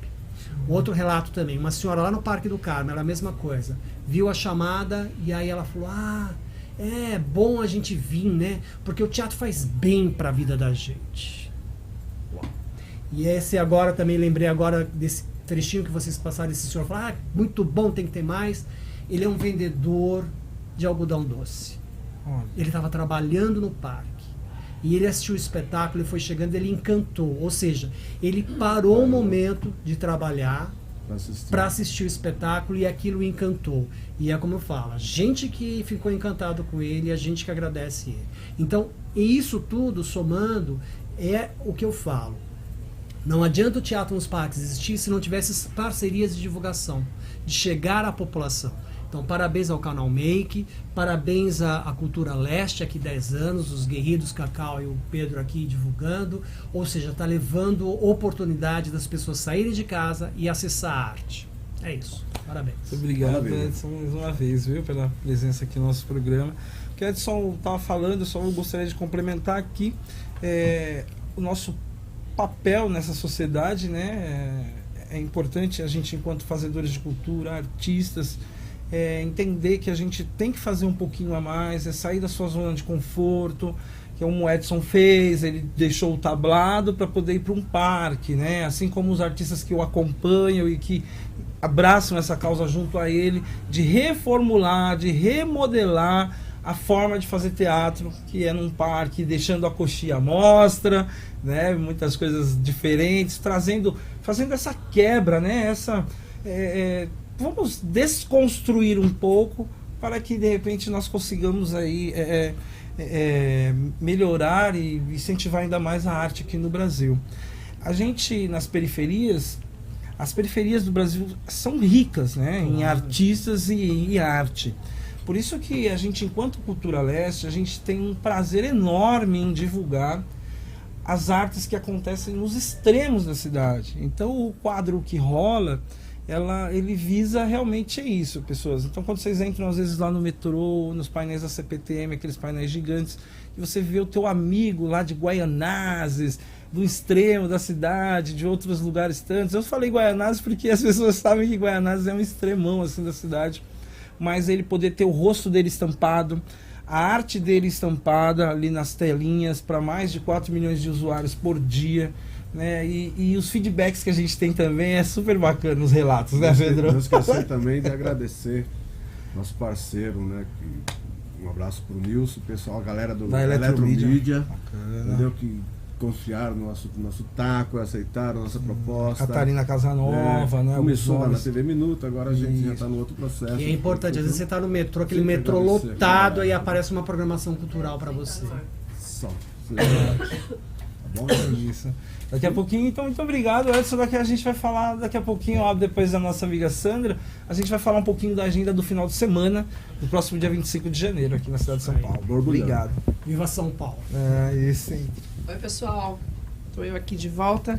Outro relato também, uma senhora lá no Parque do Carmo, ela a mesma coisa, viu a chamada e aí ela falou: é bom a gente vir, né? Porque o teatro faz bem para a vida da gente. Uau. E esse agora, também lembrei agora desse trechinho que vocês passaram, esse senhor falou: muito bom, tem que ter mais. Ele é um vendedor de algodão doce. Ele estava trabalhando no parque. E ele assistiu o espetáculo, ele foi chegando, ele encantou. Ou seja, ele parou um momento de trabalhar para assistir o espetáculo, e aquilo encantou. E é como eu falo, a gente que ficou encantado com ele, a gente que agradece ele. Então, isso tudo somando é o que eu falo. Não adianta o Teatro nos Parques existir se não tivesse parcerias de divulgação, de chegar à população. Então, parabéns ao Canal Make, parabéns à Cultura Leste, aqui 10 anos, os guerreiros Cacau e o Pedro aqui divulgando, ou seja, está levando oportunidade das pessoas saírem de casa e acessar a arte. É isso. Parabéns. Obrigado, Edson, mais uma vez, viu, pela presença aqui no nosso programa. O que o Edson estava falando, eu só gostaria de complementar aqui o nosso papel nessa sociedade, né? É importante a gente, enquanto fazedores de cultura, artistas, entender que a gente tem que fazer um pouquinho a mais, sair da sua zona de conforto, que como o Edson fez, ele deixou o tablado para poder ir para um parque, né? Assim como os artistas que o acompanham e que abraçam essa causa junto a ele, de reformular, de remodelar a forma de fazer teatro, que é num parque, deixando a coxinha à mostra, né? Muitas coisas diferentes, fazendo essa quebra, né? Vamos desconstruir um pouco para que de repente nós consigamos aí melhorar e incentivar ainda mais a arte aqui no Brasil. A gente, nas periferias, as periferias do Brasil são ricas, né? Em artistas e arte. Por isso que a gente, enquanto Cultura Leste, a gente tem um prazer enorme em divulgar as artes que acontecem nos extremos da cidade. Então o quadro que rola, ele visa realmente isso, pessoas. Então quando vocês entram às vezes lá no metrô, nos painéis da CPTM, aqueles painéis gigantes, e você vê o teu amigo lá de Guaianazes, do extremo da cidade, de outros lugares tantos. Eu falei Guaianazes porque as pessoas sabem que Guaianazes é um extremão assim da cidade, mas ele poder ter o rosto dele estampado, a arte dele estampada ali nas telinhas para mais de 4 milhões de usuários por dia, né? E os feedbacks que a gente tem também é super bacana, os relatos, né, Pedro? Não esquecer também de agradecer nosso parceiro, né? Um abraço pro Nilson, pessoal, a galera da Eletromídia, entendeu? Que confiaram no nosso taco, aceitaram a nossa proposta. Catarina Casanova, né? Começou lá na TV Minuto, agora a gente já está no outro processo. E é importante, às vezes você está no metrô, aquele metrô lotado, e aparece uma programação cultural para você. Só. Tá bom? Isso. Daqui a pouquinho, então, muito obrigado, Edson. Daqui a gente vai falar, daqui a pouquinho, ó, depois da nossa amiga Sandra, a gente vai falar um pouquinho da agenda do final de semana, do próximo dia 25 de janeiro, aqui na cidade de São Paulo. Obrigado. Viva São Paulo. Isso aí. Oi, pessoal. Estou eu aqui de volta.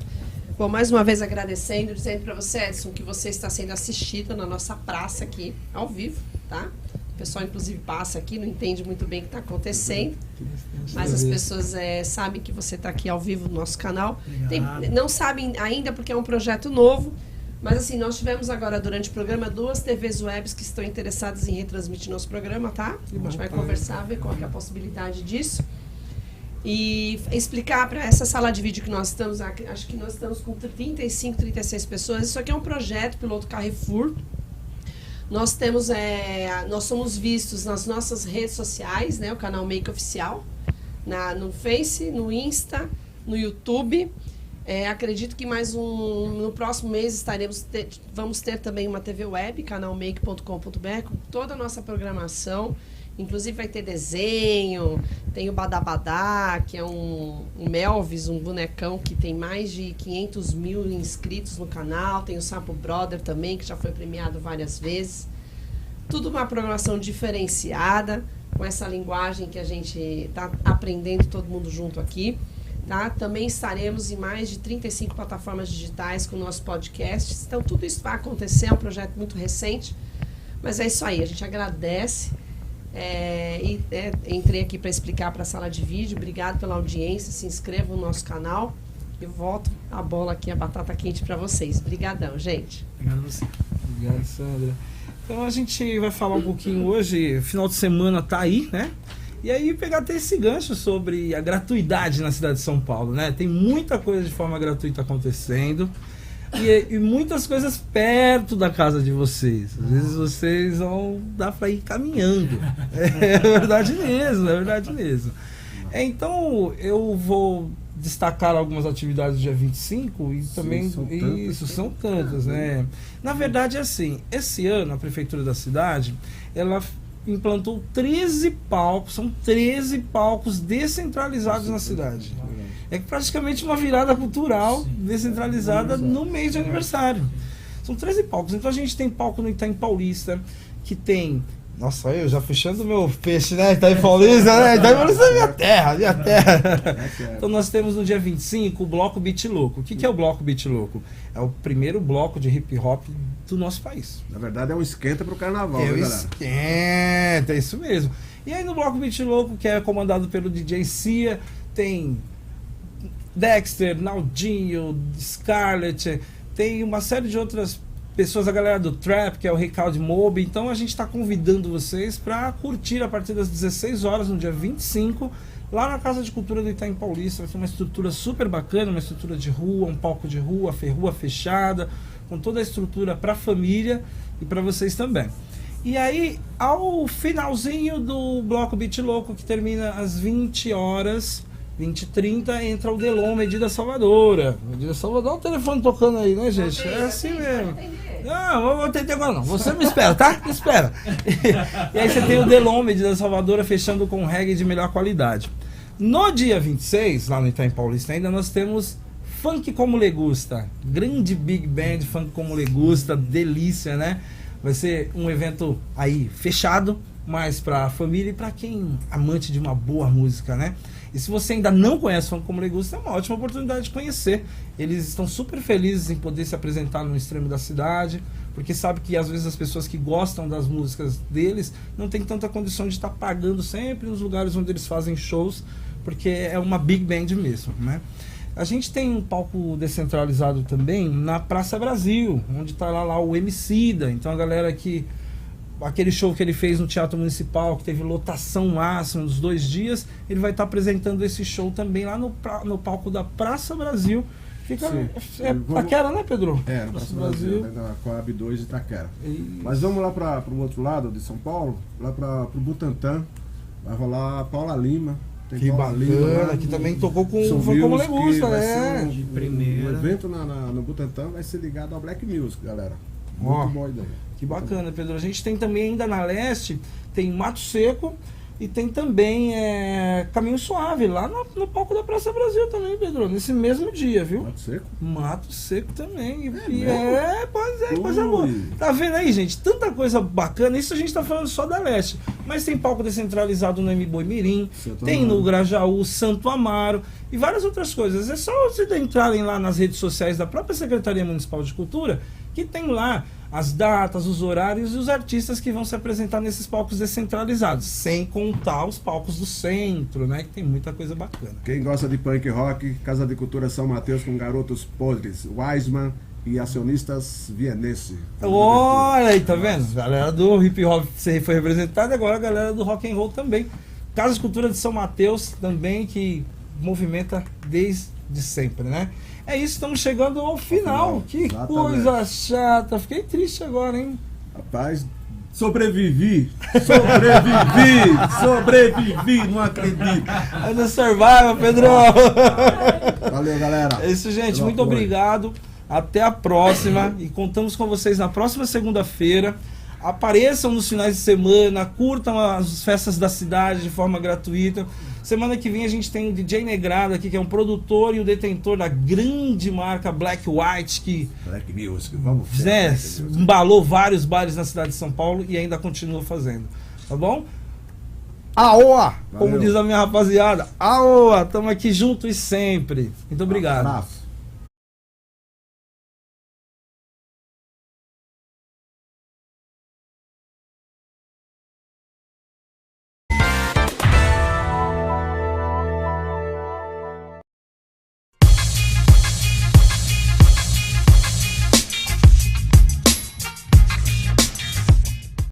Bom, mais uma vez agradecendo, dizendo para você, Edson, que você está sendo assistido na nossa praça aqui, ao vivo, tá? O pessoal, inclusive, passa aqui, não entende muito bem o que está acontecendo, mas as pessoas sabem que você está aqui ao vivo no nosso canal. Não sabem ainda porque é um projeto novo, mas assim, nós tivemos agora, durante o programa, 2 TVs webs que estão interessadas em retransmitir nosso programa, tá? A gente vai conversar, ver qual que é a possibilidade disso. E explicar para essa sala de vídeo que nós estamos, acho que nós estamos com 35, 36 pessoas. Isso aqui é um projeto piloto Carrefour. Nós temos, nós somos vistos nas nossas redes sociais, né? O canal Make Oficial, no Face, no Insta, no YouTube. Acredito que no próximo mês vamos ter também uma TV web, canalmake.com.br, com toda a nossa programação. Inclusive vai ter desenho, tem o Badabadá, que é um Melvis, um bonecão que tem mais de 500 mil inscritos no canal. Tem o Sapo Brother também, que já foi premiado várias vezes. Tudo uma programação diferenciada, com essa linguagem que a gente está aprendendo todo mundo junto aqui. Tá? Também estaremos em mais de 35 plataformas digitais com o nosso podcast. Então tudo isso vai acontecer, é um projeto muito recente. Mas é isso aí, a gente agradece. Entrei aqui para explicar para a sala de vídeo. Obrigado pela audiência, se inscrevam no nosso canal. Eu volto a bola aqui, a batata quente para vocês. Obrigadão, gente. Obrigado a você. Obrigado, Sandra. Então a gente vai falar um pouquinho hoje, final de semana tá aí, né? E aí pegar até esse gancho sobre a gratuidade na cidade de São Paulo, né? Tem muita coisa de forma gratuita acontecendo. E muitas coisas perto da casa de vocês. Às vezes vocês vão dar para ir caminhando. É verdade mesmo, é verdade mesmo. Então eu vou destacar algumas atividades do dia 25 e também são tantas, né? Na verdade é assim, esse ano a prefeitura da cidade, ela implantou 13 palcos, são 13 palcos descentralizados na cidade. É praticamente uma virada cultural descentralizada no mês de aniversário. São 13 palcos, então a gente tem palco no Itaim Paulista, que tem... Nossa, eu já fechando meu peixe, né? Itaim Paulista, né? Itaim Paulista é minha terra. Então nós temos no dia 25 o Bloco Beat Louco. O que é o Bloco Beat Louco? É o primeiro bloco de hip hop do nosso país. Na verdade é um esquenta pro carnaval, né, galera? Esquenta, é isso mesmo. E aí no Bloco Beat Louco, que é comandado pelo DJ Cia, tem Dexter, Naldinho, Scarlett, tem uma série de outras pessoas, a galera do Trap, que é o Recalde Mob. Então a gente está convidando vocês para curtir a partir das 16 horas no dia 25, lá na Casa de Cultura do Itaim Paulista. Vai ter uma estrutura super bacana, uma estrutura de rua, um palco de rua fechada, com toda a estrutura para a família e para vocês também. E aí, ao finalzinho do Bloco Beat Louco, que termina às 20 horas, 20h30, entra o Delon, Medida Salvadora. Medida Salvadora, o telefone tocando aí, né, gente? É assim mesmo. Não, vou atender agora não. Você me espera, tá? Me espera. E aí você tem o Delon, Medida Salvadora, fechando com reggae de melhor qualidade. No dia 26, lá no Itaim Paulista ainda, nós temos Funk Como Le Gusta. Grande Big Band, Funk Como Le Gusta, delícia, né? Vai ser um evento aí fechado, mas para a família e para quem amante de uma boa música, né? E se você ainda não conhece o Funk Como Le Gusta, é uma ótima oportunidade de conhecer. Eles estão super felizes em poder se apresentar no extremo da cidade, porque sabe que às vezes as pessoas que gostam das músicas deles não tem tanta condição de estar pagando sempre nos lugares onde eles fazem shows, porque é uma big band mesmo, né? A gente tem um palco descentralizado também na Praça Brasil, onde está lá o Emicida. Então a galera que... Aquele show que ele fez no Teatro Municipal, que teve lotação máxima nos 2 dias, ele vai estar apresentando esse show também lá no palco da Praça Brasil. Fica, Itaquera, né, Pedro? É, no Praça Brasil, na Coab 2 de Itaquera. Mas vamos lá para o outro lado de São Paulo, lá para o Butantã. Vai rolar Paula Lima. Que bacana, que também tocou com o Funk Como Le Gusta, né? De primeira. O evento no Butantã vai ser ligado ao Black Music, galera. Muito boa ideia. Que bacana, Pedro. A gente tem também ainda na leste, tem Mato Seco e tem também Caminho Suave, lá no palco da Praça Brasil também, Pedro. Nesse mesmo dia, viu? Mato Seco? Mato Seco também. Coisa boa. Tá vendo aí, gente? Tanta coisa bacana. Isso a gente tá falando só da leste. Mas tem palco descentralizado no M-Boi Mirim, tem no Grajaú, Santo Amaro e várias outras coisas. É só vocês entrarem lá nas redes sociais da própria Secretaria Municipal de Cultura, que tem lá as datas, os horários e os artistas que vão se apresentar nesses palcos descentralizados, sem contar os palcos do centro, né? Que tem muita coisa bacana. Quem gosta de punk rock, Casa de Cultura São Mateus com Garotos Podres, Wiseman e Acionistas Vienense. Olha aí, tá vendo? A galera do hip hop foi representada, agora a galera do rock and roll também. Casa de Cultura de São Mateus também, que movimenta desde sempre, né? É isso, estamos chegando ao final. Que exatamente. Coisa chata. Fiquei triste agora, hein? Rapaz, sobrevivi, não acredito. É no Survival, Pedro. Valeu, galera. É isso, gente. Muito obrigado. Até a próxima. E contamos com vocês na próxima segunda-feira. Apareçam nos finais de semana, curtam as festas da cidade de forma gratuita. Semana que vem a gente tem o DJ Negrado aqui, que é um produtor e o detentor da grande marca Black White, que Black Music, vamos embalou vários bares na cidade de São Paulo e ainda continua fazendo. Tá bom? Aoa! Como diz a minha rapaziada, aoa! Estamos aqui juntos e sempre. Muito obrigado. Abraço.